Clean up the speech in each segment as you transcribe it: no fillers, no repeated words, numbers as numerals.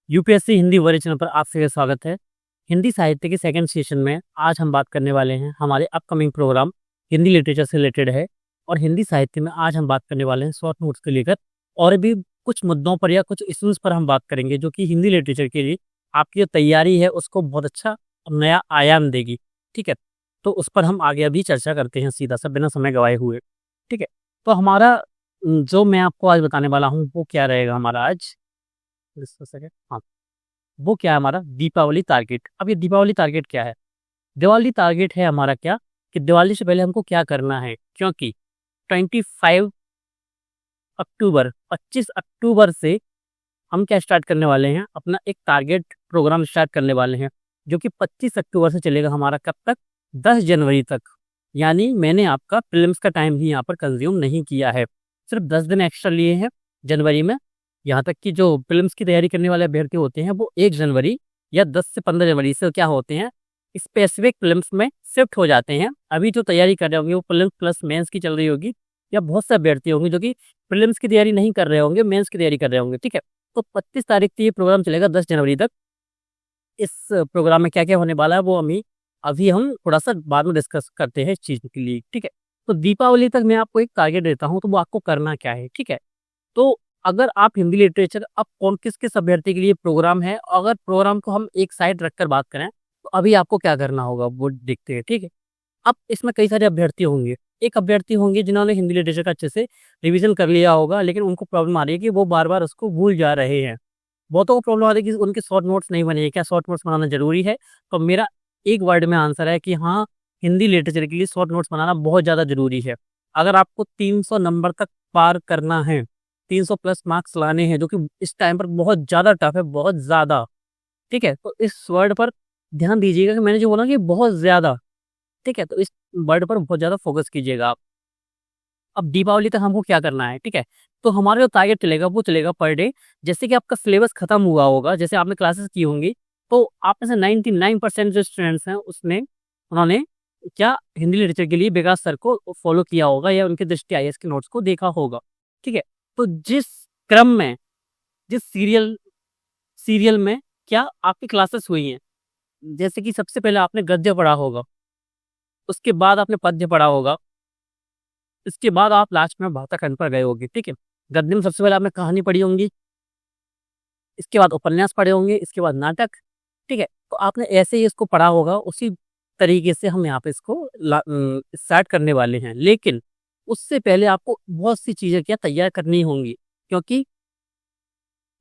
UPSC Hindi वर्ग channel पर आप सभी का स्वागत है। हिंदी साहित्य के सेकंड सेशन में आज हम बात करने वाले हैं, हमारे अपकमिंग प्रोग्राम हिंदी लिटरेचर से रिलेटेड है। और हिंदी साहित्य में आज हम बात करने वाले हैं शॉर्ट नोट्स को लेकर, और भी कुछ मुद्दों पर या कुछ इश्यूज पर हम बात करेंगे जो कि हिंदी लिटरेचर के लिए आपकी जो तैयारी है उसको बहुत अच्छा नया आयाम देगी। ठीक है, तो उस पर हम आगे अभी चर्चा करते हैं सीधा सा बिना समय गवाए हुए। ठीक है, तो हमारा जो मैं आपको आज बताने वाला हूँ वो क्या रहेगा हमारा आज, just a second, हाँ, वो क्या है हमारा दीपावली टारगेट। अब ये दीपावली टारगेट क्या है? दिवाली टारगेट है हमारा क्या, कि दिवाली से पहले हमको क्या करना है, क्योंकि 25 अक्टूबर 25 अक्टूबर से हम क्या स्टार्ट करने वाले हैं, अपना एक टारगेट प्रोग्राम स्टार्ट करने वाले हैं, जो कि 25 अक्टूबर से चलेगा हमारा कब तक, 10 जनवरी तक। यानी मैंने आपका प्रीलिम्स का टाइम भी यहाँ पर कंज्यूम नहीं किया है, सिर्फ 10 दिन एक्स्ट्रा लिए हैं जनवरी में। यहाँ तक कि जो प्रीलिम्स की तैयारी करने वाले अभ्यर्थी होते हैं वो 1 जनवरी या 10 से 15 जनवरी से क्या होते हैं, स्पेसिफिक प्रीलिम्स में शिफ्ट हो जाते हैं। अभी जो तैयारी कर रहे होंगे वो प्रीलिम्स प्लस मेंस की चल रही होगी, या बहुत से अभ्यर्थी होंगे जो कि प्रीलिम्स की तैयारी नहीं कर रहे होंगे, मेंस की तैयारी कर रहे होंगे। ठीक है, तो 25 तारीख से ये प्रोग्राम चलेगा 10 जनवरी तक। इस प्रोग्राम में क्या-क्या होने वाला है वो अभी हम थोड़ा-सा बाद में डिस्कस करते हैं इस चीज़ के लिए। ठीक है, तो दीपावली तक मैं आपको एक टारगेट देता हूँ, तो वो आपको करना क्या है? ठीक है, तो अगर आप हिंदी लिटरेचर अब कौन किस-किस अभ्यर्थी के लिए प्रोग्राम है, अगर प्रोग्राम को हम एक साइड रखकर बात करें, तो अभी आपको क्या करना होगा वो देखते हैं। ठीक है, अब इसमें कई सारे अभ्यर्थी होंगे। एक अभ्यर्थी होंगे जिन्होंने हिंदी लिटरेचर का अच्छे से रिवीजन कर लिया होगा, लेकिन उनको प्रॉब्लम आ रही है कि वो बार-बार उसको भूल जा रहे हैं। बहुतों को प्रॉब्लम आ रही है कि उनके शॉर्ट नोट्स नहीं बने हैं। क्या शॉर्ट नोट्स बनाना ज़रूरी है? तो मेरा एक वर्ड में आंसर है कि हाँ, हिंदी लिटरेचर के लिए शॉर्ट नोट्स बनाना बहुत ज़्यादा ज़रूरी है। अगर आपको 300 नंबर तक पार करना है, 300 प्लस मार्क्स लाने हैं, जो कि इस टाइम पर बहुत ज़्यादा टफ है, बहुत ज़्यादा। ठीक है, तो इस वर्ड पर ध्यान दीजिएगा कि मैंने जो बोला कि बहुत ज़्यादा। ठीक है, तो इस वर्ड पर बहुत ज़्यादा फोकस कीजिएगा आप। अब दीपावली तक हमको क्या करना है? ठीक है, तो हमारा जो टारगेट चलेगा वो चलेगा पर डे। जैसे कि आपका सिलेबस खत्म हुआ होगा, जैसे आपने क्लासेस की होंगी, तो आप में से 99% जो स्टूडेंट्स हैं उसने उन्होंने क्या हिंदी लिटरेचर के लिए विकास सर को फॉलो किया होगा, या उनके दृष्टि आईएएस के नोट्स को देखा होगा। ठीक है, तो जिस क्रम में, जिस सीरियल सीरियल में क्या आपकी क्लासेस हुई हैं, जैसे कि सबसे पहले आपने गद्य पढ़ा होगा, उसके बाद आपने पद्य पढ़ा होगा, इसके बाद आप लास्ट में भाषा खंड पर गए होंगे। ठीक है, गद्य में सबसे पहले आपने कहानी पढ़ी होंगी, इसके बाद उपन्यास पढ़े होंगे, इसके बाद नाटक। ठीक है, तो आपने ऐसे ही इसको पढ़ा होगा, उसी तरीके से हम यहाँ पे इसको स्टार्ट करने वाले हैं। लेकिन उससे पहले आपको बहुत सी चीज़ें क्या तैयार करनी होंगी, क्योंकि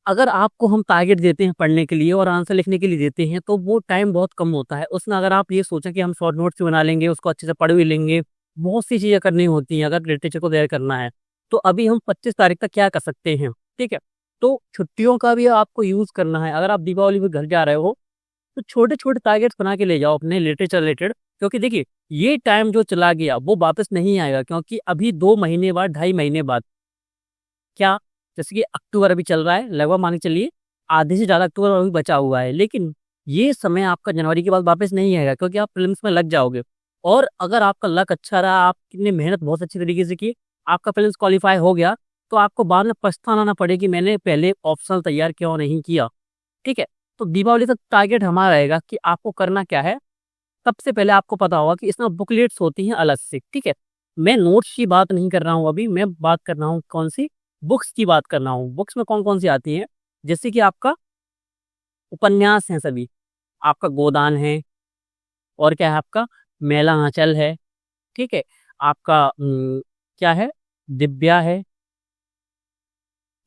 अगर आपको हम टारगेट देते हैं पढ़ने के लिए और आंसर लिखने के लिए देते हैं, तो वो टाइम बहुत कम होता है। उसमें अगर आप ये सोचें कि हम शॉर्ट नोट्स भी बना लेंगे, उसको अच्छे से पढ़ भी लेंगे, बहुत सी चीज़ें करनी होती हैं अगर लिटरेचर को तैयार करना है। तो अभी हम 25 तारीख तक क्या कर सकते हैं? ठीक है, तो छुट्टियों का भी आपको यूज़ करना है। अगर आप दीपावली पे घर जा रहे हो, तो छोटे-छोटे टारगेट्स बना के ले जाओ अपने लिटरेचर रिलेटेड, क्योंकि देखिए, ये टाइम जो चला गया वो वापस नहीं आएगा, क्योंकि अभी 2 महीने बाद, ढाई महीने बाद क्या, जैसे कि अक्टूबर अभी चल रहा है, लगभग मान के चलिए आधे से ज़्यादा अक्टूबर अभी बचा हुआ है। लेकिन ये समय आपका जनवरी के बाद वापस नहीं आएगा, क्योंकि आप प्रीलिम्स में लग जाओगे। और अगर आपका लक अच्छा रहा, आपने मेहनत बहुत अच्छी तरीके से की, आपका प्रीलिम्स क्वालीफाई हो गया, तो आपको बाद में पछताना ना पड़े कि मैंने पहले ऑप्शनल तैयार क्यों नहीं किया। ठीक है, तो दीपावली तक टारगेट हमारा रहेगा कि आपको करना क्या है। सबसे पहले आपको पता होगा कि इसमें बुकलेट्स होती हैं अलग से। ठीक है, मैं नोट्स की बात नहीं कर रहा हूँ अभी, मैं बात कर रहा हूँ कौन सी, बुक्स की बात कर रहा हूँ। बुक्स में कौन-कौन सी आती हैं, जैसे कि आपका उपन्यास हैं सभी, आपका गोदान है, और क्या है आपका मैला आंचल है। ठीक है, आपका क्या है, दिव्या है।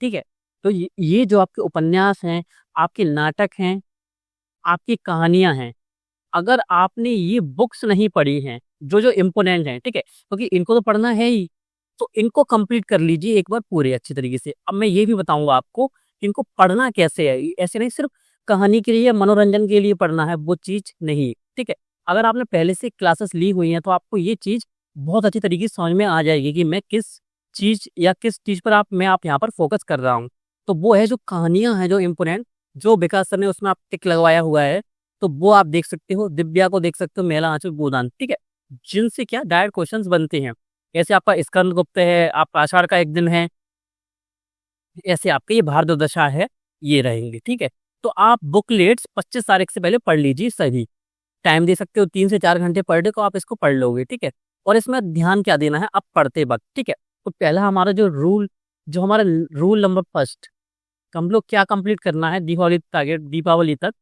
ठीक है, तो ये जो आपके उपन्यास हैं, आपके नाटक हैं, आपकी कहानियाँ हैं, अगर आपने ये बुक्स नहीं पढ़ी हैं, जो-जो इम्पोर्टेंट हैं, ठीक है? क्योंकि इनको तो पढ़ना है ही, तो इनको कंप्लीट कर लीजिए एक बार पूरे अच्छे तरीके से। अब मैं ये भी बताऊँगा आपको कि इनको पढ़ना कैसे है, ऐसे नहीं सिर्फ़ कहानी के लिए या मनोरंजन के लिए पढ़ना है, वो चीज़ नहीं, ठीक है? अगर आपने पहले से क्लासेस ली हुई हैं, तो आपको ये चीज़ बहुत अच्छी तरीके से समझ में आ जाएगी कि मैं किस चीज़ या किस चीज़ पर मैं आप यहाँ पर फ़ोकस कर रहा हूँ। तो वो है जो कहानियाँ हैं, जो इम्पोर्टेंट, जो विकास सर ने उसमें आप टिक लगवाया हुआ है, तो वो आप देख सकते हो, दिव्या को देख सकते हो, मेला आंचल गोदान, ठीक है? जिनसे क्या डायरेक्ट क्वेश्चंस बनते हैं। ऐसे आपका स्कंदगुप्त है, आपका आषाढ़ का एक दिन है, ऐसे आपके ये भारत दशा है, ये रहेंगे, ठीक है? तो आप बुकलेट्स 25 तारीख से पहले पढ़ लीजिए सही। टाइम दे सकते हो 3 से 4 घंटे पर डे, तो आप इसको पढ़ लोगे, ठीक है। और इसमें ध्यान क्या देना है आप पढ़ते वक्त, ठीक है। तो पहला हमारा जो हमारा रूल नंबर फर्स्ट, हम लोग क्या कंप्लीट करना है दीपावली तक,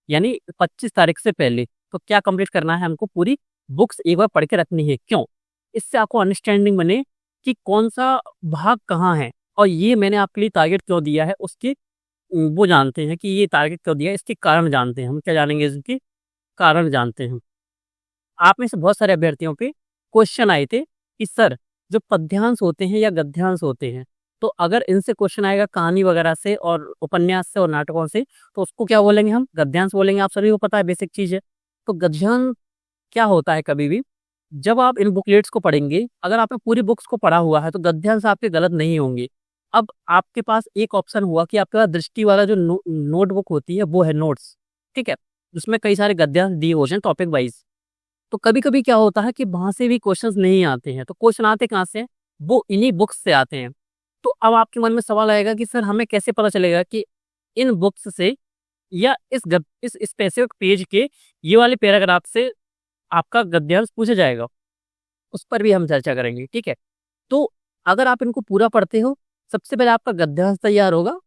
यानी 25 तारीख से पहले। तो क्या कंप्लीट करना है, हमको पूरी बुक्स एक बार पढ़ के रखनी है। क्यों? इससे आपको अंडरस्टैंडिंग बने कि कौन सा भाग कहाँ है, और ये मैंने आपके लिए टारगेट क्यों दिया है उसके वो जानते हैं कि ये टारगेट क्यों दिया है, इसके कारण जानते हैं। हम क्या जानेंगे, इसके कारण जानते हैं। आप में से बहुत सारे अभ्यर्थियों पे क्वेश्चन आए थे कि सर जो पद्यांश होते हैं या गद्यांश होते हैं, तो अगर इनसे क्वेश्चन आएगा कहानी वगैरह से और उपन्यास से और नाटकों से, तो उसको क्या बोलेंगे, हम गद्यांश बोलेंगे। आप सभी को पता है, बेसिक चीज है। तो गद्यांश क्या होता है, कभी भी जब आप इन बुकलेट्स को पढ़ेंगे, अगर आपने पूरी बुक्स को पढ़ा हुआ है तो गद्यांश आपके गलत नहीं होंगे। अब आपके पास एक ऑप्शन हुआ कि आपके पास दृष्टि वाला जो नोटबुक होती है वो है नोट्स, ठीक है, उसमें कई सारे गद्यांश दिए होते हैं टॉपिक वाइज। तो कभी कभी क्या होता है कि वहां से भी क्वेश्चंस नहीं आते हैं। तो क्वेश्चन आते कहाँ से हैं? वो इन्हीं बुक्स से आते हैं। तो अब आपके मन में सवाल आएगा कि सर हमें कैसे पता चलेगा कि इन बुक्स से या इस स्पेसिफिक पेज के ये वाले पैराग्राफ से आपका गद्यांश पूछा जाएगा। उस पर भी हम चर्चा करेंगे, ठीक है। तो अगर आप इनको पूरा पढ़ते हो, सबसे पहले आपका गद्यांश तैयार होगा,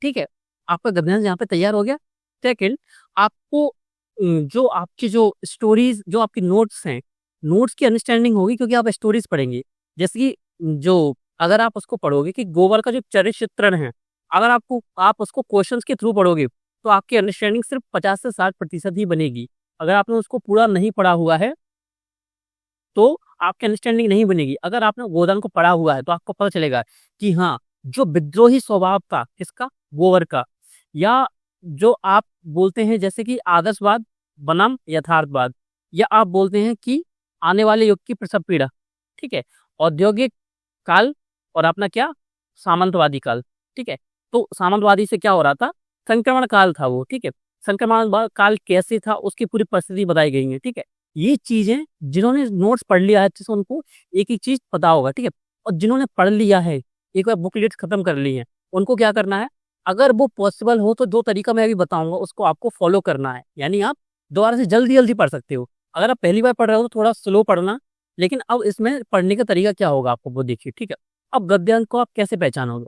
ठीक है। आपका गद्यांश यहाँ पे तैयार हो गया। सेकंड, आपको जो आपकी जो स्टोरीज, जो आपकी नोट्स हैं, नोट्स की अंडरस्टैंडिंग होगी, क्योंकि आप स्टोरीज पढ़ेंगे। जैसे कि जो अगर आप उसको पढ़ोगे कि गोबर का जो चरित्र चित्रण है, अगर आप उसको क्वेश्चंस के थ्रू पढ़ोगे, तो आपकी अंडरस्टैंडिंग सिर्फ 50 से 60% ही बनेगी। अगर आपने उसको पूरा नहीं पढ़ा हुआ है तो आपकी अंडरस्टैंडिंग नहीं बनेगी। अगर आपने गोदान को पढ़ा हुआ है तो आपको पता चलेगा कि हाँ, जो विद्रोही स्वभाव था किसका, गोवर का, या जो आप बोलते हैं जैसे कि आदर्शवाद बनाम यथार्थवाद, या आप बोलते हैं कि आने वाले युग की प्रसव पीड़ा, ठीक है, औद्योगिक काल और अपना क्या, सामंतवादी काल, ठीक है। तो सामंतवादी से क्या हो रहा था, संक्रमण काल था वो, ठीक है। संक्रमण काल कैसे था उसकी पूरी परिस्थिति बताई गई है, ठीक है। ये चीजें जिन्होंने नोट्स पढ़ लिया है तो उनको एक एक चीज पता होगा, ठीक है। और जिन्होंने पढ़ लिया है, एक बार बुकलेट खत्म कर ली है, उनको क्या करना है, अगर वो पॉसिबल हो तो 2 तरीका मैं अभी बताऊंगा, उसको आपको फॉलो करना है। यानी आप दोबारा से जल्दी जल्दी पढ़ सकते हो। अगर आप पहली बार पढ़ रहे हो तो थोड़ा स्लो पढ़ना, लेकिन अब इसमें पढ़ने का तरीका क्या होगा आपको वो देखिए, ठीक है। अब गद्यांश को आप कैसे पहचानोगे?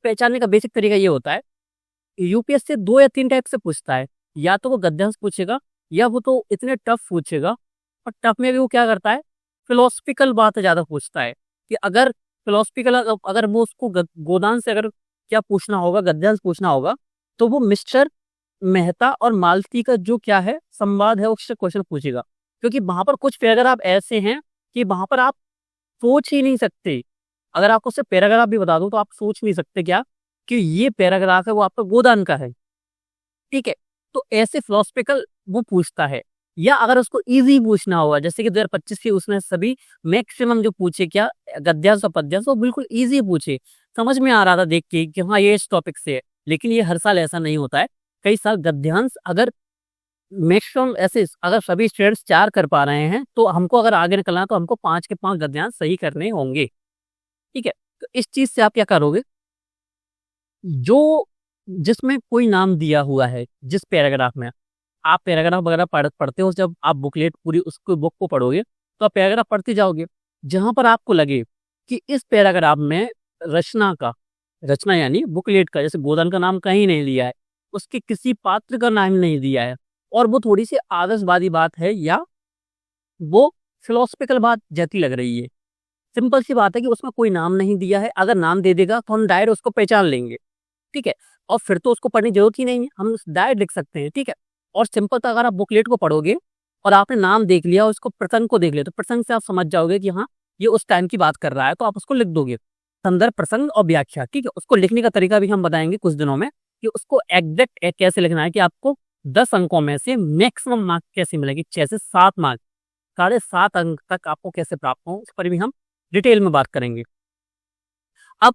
पहचानने का बेसिक तरीका ये होता है, यूपीएससी 2 या 3 टाइप से पूछता है। या तो वो गद्यांश पूछेगा, या वो तो इतने टफ पूछेगा, और टफ में भी वो क्या करता है, फिलोसफिकल बात ज्यादा पूछता है। कि अगर फिलोसफिकल, अगर वो उसको गोदान से अगर क्या पूछना होगा, गद्यांश पूछना होगा, तो वो मिस्टर मेहता और मालती का जो क्या है संवाद है उससे क्वेश्चन पूछेगा। क्योंकि वहां पर कुछ पैराग्राफ ऐसे हैं कि वहां पर आप सोच ही नहीं सकते। अगर आपको सिर्फ पैराग्राफ भी बता दूं तो आप सोच नहीं सकते क्या कि ये पैराग्राफ है वो आपका गोदान का है, ठीक है। तो ऐसे फिलोसफिकल वो पूछता है। या अगर उसको इजी पूछना होगा, जैसे कि 2025 की उसने सभी मैक्सिमम जो पूछे क्या, गद्यांश और पद्यांश, वो बिल्कुल इजी पूछे, समझ में आ रहा था देख के कि हाँ ये इस टॉपिक से है। लेकिन ये हर साल ऐसा नहीं होता है। कई साल गद्यांश अगर मैक्सिमम ऐसे, अगर सभी स्टूडेंट्स 4 कर पा रहे हैं, तो हमको अगर आगे निकलना है तो हमको 5 के 5 गद्यांश सही करने होंगे, ठीक है। तो इस चीज से आप क्या करोगे, जो जिसमें कोई नाम दिया हुआ है, जिस पैराग्राफ में आप पैराग्राफ वगैरह पढ़ते हो, जब आप बुकलेट पूरी उसको बुक को पढ़ोगे तो आप पैराग्राफ पढ़ते जाओगे। जहां पर आपको लगे कि इस पैराग्राफ में रचना यानी बुकलेट का, जैसे गोदान का नाम कहीं नहीं लिया है, उसके किसी पात्र का नाम नहीं दिया है, और वो थोड़ी सी आदर्शवादी बात है, या वो फिलोसफिकल बात जैसी लग रही है, सिंपल सी बात है कि उसमें कोई नाम नहीं दिया है। अगर नाम दे देगा तो हम डायरेक्ट उसको पहचान लेंगे, ठीक है। और फिर तो उसको पढ़ने की जरूरत ही नहीं है, हम डायरेक्ट लिख सकते हैं, ठीक है। और सिंपल था, अगर आप बुकलेट को पढ़ोगे और आपने नाम देख लिया और उसको प्रसंग को देख लिया, तो प्रसंग से आप समझ जाओगे कि हाँ ये उस टाइम की बात कर रहा है, तो आप उसको लिख दोगे। संदर्भ, प्रसंग और व्याख्या, ठीक है। उसको लिखने का तरीका भी हम बताएंगे कुछ दिनों में, कि उसको एग्जैक्ट कैसे लिखना है, कि आपको 10 अंकों में से मैक्सिमम मार्क कैसे मिलेगी, 6 से 7 मार्क, 7.5 अंक तक आपको कैसे प्राप्त हो, उस पर भी हम डिटेल में बात करेंगे। अब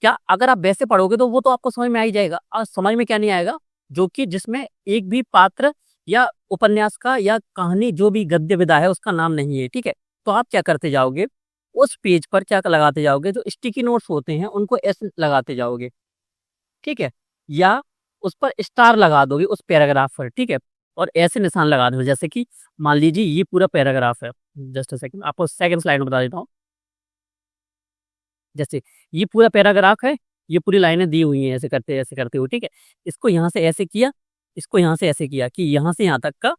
क्या, अगर आप वैसे पढ़ोगे तो वो तो आपको समझ में आ ही जाएगा, और समझ में क्या नहीं आएगा, जो कि जिसमें एक भी पात्र या उपन्यास का या कहानी जो भी गद्य विधा है उसका नाम नहीं है, ठीक है। तो आप क्या करते जाओगे, उस पेज पर क्या लगाते जाओगे, जो स्टिकी नोट्स होते हैं उनको ऐसे लगाते जाओगे, ठीक है। या उस पर स्टार लगा दोगे उस पैराग्राफ पर, ठीक है। और ऐसे निशान लगा दोगे, जैसे कि मान लीजिए ये पूरा पैराग्राफ है, जस्ट अ सेकंड आपको सेकंड स्लाइड में बता देता हूँ। जैसे ये पूरा पैराग्राफ है, ये पूरी लाइनें दी हुई हैं ऐसे करते हुए, ठीक है। इसको यहाँ से ऐसे किया, इसको यहाँ से ऐसे किया कि यहाँ से यहाँ तक का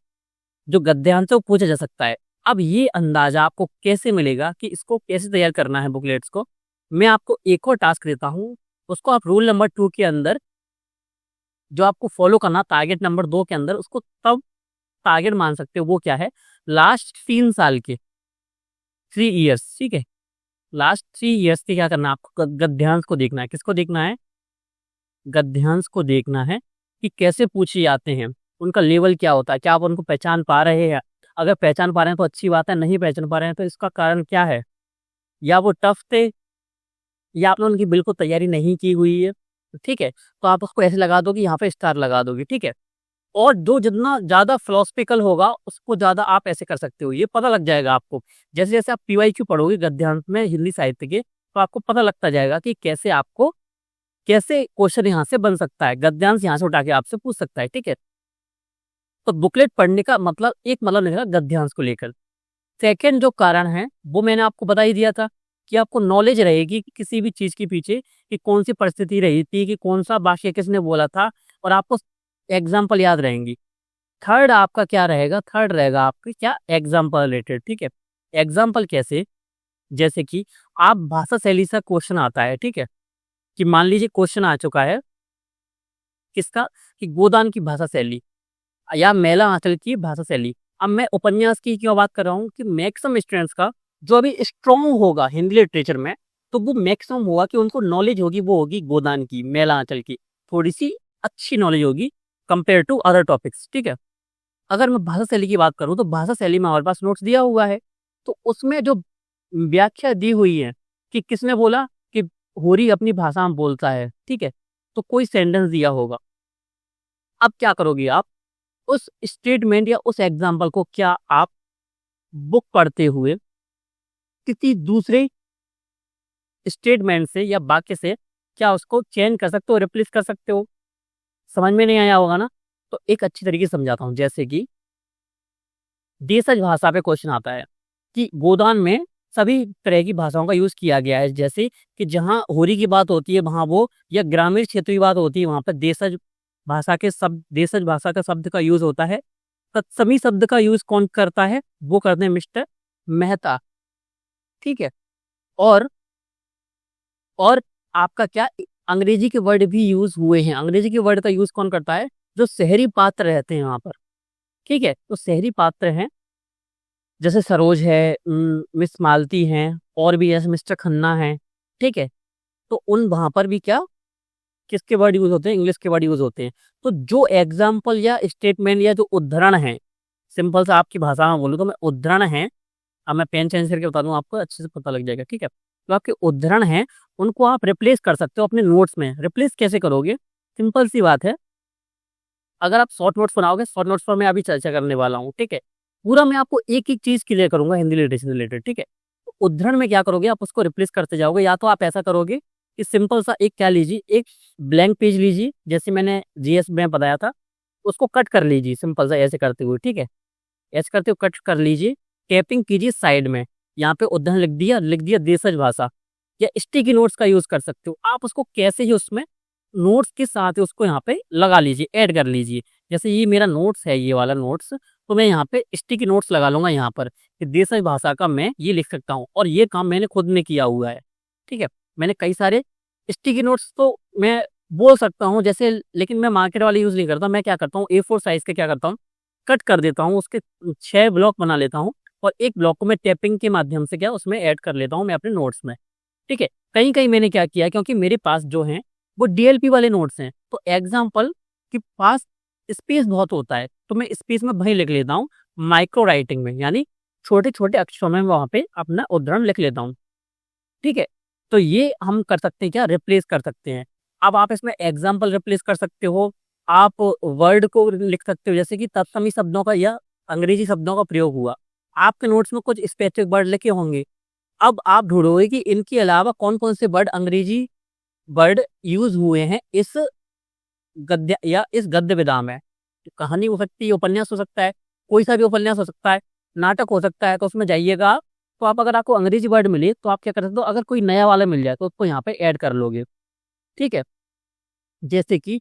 जो गद्यांश है वो पूछा जा सकता है। अब ये अंदाजा आपको कैसे मिलेगा कि इसको कैसे तैयार करना है बुकलेट्स को, मैं आपको एक और टास्क देता हूँ। उसको आप रूल नंबर 2 के अंदर जो आपको फॉलो करना, टारगेट नंबर 2 के अंदर उसको तब टारगेट मान सकते हो। वो क्या है, लास्ट 3 साल के 3 ईयर्स, ठीक है। लास्ट 3 ईयर्स के क्या करना है आपको, गद्यांश को देखना है। किसको देखना है, गद्यांश को देखना है कि कैसे पूछे जाते हैं, उनका लेवल क्या होता है, क्या आप उनको पहचान पा रहे हैं। अगर पहचान पा रहे हैं तो अच्छी बात है, नहीं पहचान पा रहे हैं तो इसका कारण क्या है, या वो टफ थे या आपने उनकी बिल्कुल तैयारी नहीं की हुई है, ठीक है। तो आप उसको ऐसे लगा दोगे, यहाँ पे स्टार लगा दोगे, ठीक है। और जो जितना ज़्यादा फिलोसफिकल होगा उसको ज़्यादा आप ऐसे कर सकते हो, ये पता लग जाएगा आपको। जैसे जैसे आप पीवाईक्यू पढ़ोगे गद्यांश में हिंदी साहित्य के, तो आपको पता लगता जाएगा कि कैसे क्वेश्चन यहाँ से बन सकता है, गद्यांश यहाँ से उठा के आपसे पूछ सकता है, ठीक है। तो बुकलेट पढ़ने का मतलब एक मतलब निकला गद्यांश को लेकर। सेकेंड जो कारण है वो मैंने आपको बता ही दिया था कि आपको नॉलेज रहेगी कि किसी भी चीज़ के पीछे कि कौन सी परिस्थिति रही थी, कि कौन सा वाक्य किसने बोला था, और आपको एग्जाम्पल याद रहेंगी। थर्ड आपका क्या रहेगा, थर्ड रहेगा आपके क्या, एग्जाम्पल रिलेटेड, ठीक है। एग्जाम्पल कैसे, जैसे कि आप भाषा शैली से क्वेश्चन आता है, ठीक है। कि मान लीजिए क्वेश्चन आ चुका है किसका, कि गोदान की भाषा शैली या मेला आंचल की भाषा शैली। अब मैं उपन्यास की क्यों बात कर रहा हूँ कि मैक्सिमम स्टूडेंट्स का जो अभी स्ट्रॉन्ग होगा हिंदी लिटरेचर में, तो वो मैक्सिमम होगा कि उनको नॉलेज होगी, वो होगी गोदान की, मेला आंचल की, थोड़ी सी अच्छी नॉलेज होगी कंपेयर टू अदर टॉपिक्स, ठीक है। अगर मैं भाषा शैली की बात करूँ तो भाषा शैली में हमारे पास नोट्स दिया हुआ है, तो उसमें जो व्याख्या दी हुई है कि किसने बोला कि होरी अपनी भाषा में बोलता है, ठीक है। तो कोई सेंटेंस दिया होगा, अब क्या करोगे आप, उस स्टेटमेंट या उस एग्जाम्पल को क्या आप बुक पढ़ते हुए किसी दूसरे स्टेटमेंट से या वाक्य से क्या उसको चेंज कर सकते हो, रिप्लेस कर सकते हो। समझ में नहीं आया होगा ना, तो एक अच्छी तरीके से समझाता हूँ। जैसे कि देशज भाषा पे क्वेश्चन आता है कि गोदान में सभी तरह की भाषाओं का यूज किया गया है, जैसे कि जहाँ होरी की बात होती है वहाँ वो, या ग्रामीण क्षेत्र की बात होती है वहाँ पर देशज भाषा के शब्द, देशज भाषा का शब्द का यूज होता है। तत्समी शब्द का यूज कौन करता है, वो करते हैं मिस्टर मेहता, ठीक है। और और आपका क्या, अंग्रेजी के वर्ड भी यूज हुए हैं। अंग्रेजी के वर्ड का यूज कौन करता है, जो शहरी पात्र रहते हैं वहां पर, ठीक है। तो शहरी पात्र हैं जैसे सरोज है, मिस मालती हैं, और भी जैसे मिस्टर खन्ना है, ठीक है। तो उन वहां पर भी क्या, किसके वर्ड यूज होते हैं, इंग्लिश के वर्ड यूज होते हैं। तो जो एग्जाम्पल या स्टेटमेंट या जो उदाहरण है, सिंपल सा आपकी भाषा में बोलूँ तो मैं उदाहरण है, अब मैं पेन चेंज करके बता दूं आपको, अच्छे से पता लग जाएगा, ठीक है। तो आपके उदाहरण हैं उनको आप रिप्लेस कर सकते हो अपने नोट्स में। रिप्लेस कैसे करोगे, सिंपल सी बात है। अगर आप शॉर्ट नोट्स बनाओगे, शॉर्ट नोट्स पर मैं अभी चर्चा करने वाला हूँ, ठीक है। पूरा मैं आपको एक एक चीज क्लियर करूंगा हिंदी लिटरेचर से रिलेटेड, ठीक है। तो उदाहरण में क्या करोगे, आप उसको रिप्लेस करते जाओगे। या तो आप ऐसा करोगे कि सिंपल सा एक क्या लीजिए, एक ब्लैंक पेज लीजिए, जैसे मैंने जीएस में बताया था, उसको कट कर लीजिए सिंपल सा ऐसे करते हुए, ठीक है। ऐसे करते हुए कट कर लीजिए, टैपिंग कीजिए साइड में, यहाँ पे उदाहरण लिख दिया देशज भाषा, या स्टिकी नोट्स का यूज कर सकते हो आप। उसको कैसे ही उसमें नोट्स के साथ ही उसको यहाँ पे लगा लीजिए, ऐड कर लीजिए। जैसे ये मेरा नोट्स है, ये वाला नोट्स, तो मैं यहाँ पे स्टिकी नोट्स लगा लूंगा यहाँ पर कि देशज भाषा का मैं ये लिख सकता हूँ, और ये काम मैंने खुद ने किया हुआ है, ठीक है। मैंने कई सारे स्टिकी नोट्स तो मैं बोल सकता हूँ जैसे, लेकिन मैं मार्केट वाले यूज नहीं करता। मैं क्या करता हूँ, A4 साइज के क्या करता हूँ, कट कर देता हूँ, उसके 6 ब्लॉक बना लेता हूँ, और एक ब्लॉक को मैं टैपिंग के माध्यम से क्या उसमें ऐड कर लेता हूँ मैं अपने नोट्स में, ठीक है। कहीं कहीं मैंने क्या किया, क्योंकि मेरे पास जो है वो डीएलपी वाले नोट्स हैं, तो एग्जाम्पल के पास स्पेस बहुत होता है, तो मैं स्पेस में वही लिख लेता हूँ माइक्रो राइटिंग में, यानी छोटे छोटे अक्षरों में वहां पे अपना उदाहरण लिख लेता हूँ, ठीक है। तो ये हम कर सकते हैं, क्या रिप्लेस कर सकते हैं। अब आप इसमें एग्जाम्पल रिप्लेस कर सकते हो, आप वर्ड को लिख सकते हो, जैसे कि तत्समी शब्दों का या अंग्रेजी शब्दों का प्रयोग हुआ। आपके नोट्स में कुछ स्पेसिफिक वर्ड लिखे होंगे, अब आप ढूंढोगे कि इनके अलावा कौन कौन से वर्ड, अंग्रेजी वर्ड यूज हुए हैं इस गद्य या इस गद्य विधा में। कहानी हो सकती है, उपन्यास हो सकता है, कोई सा भी उपन्यास हो सकता है, नाटक हो सकता है। तो उसमें जाइएगा, तो आप अगर आपको अंग्रेजी वर्ड मिले तो आप क्या कर सकते हो, अगर कोई नया वाला मिल जाए तो उसको यहाँ पे ऐड कर लोगे। ठीक है, जैसे कि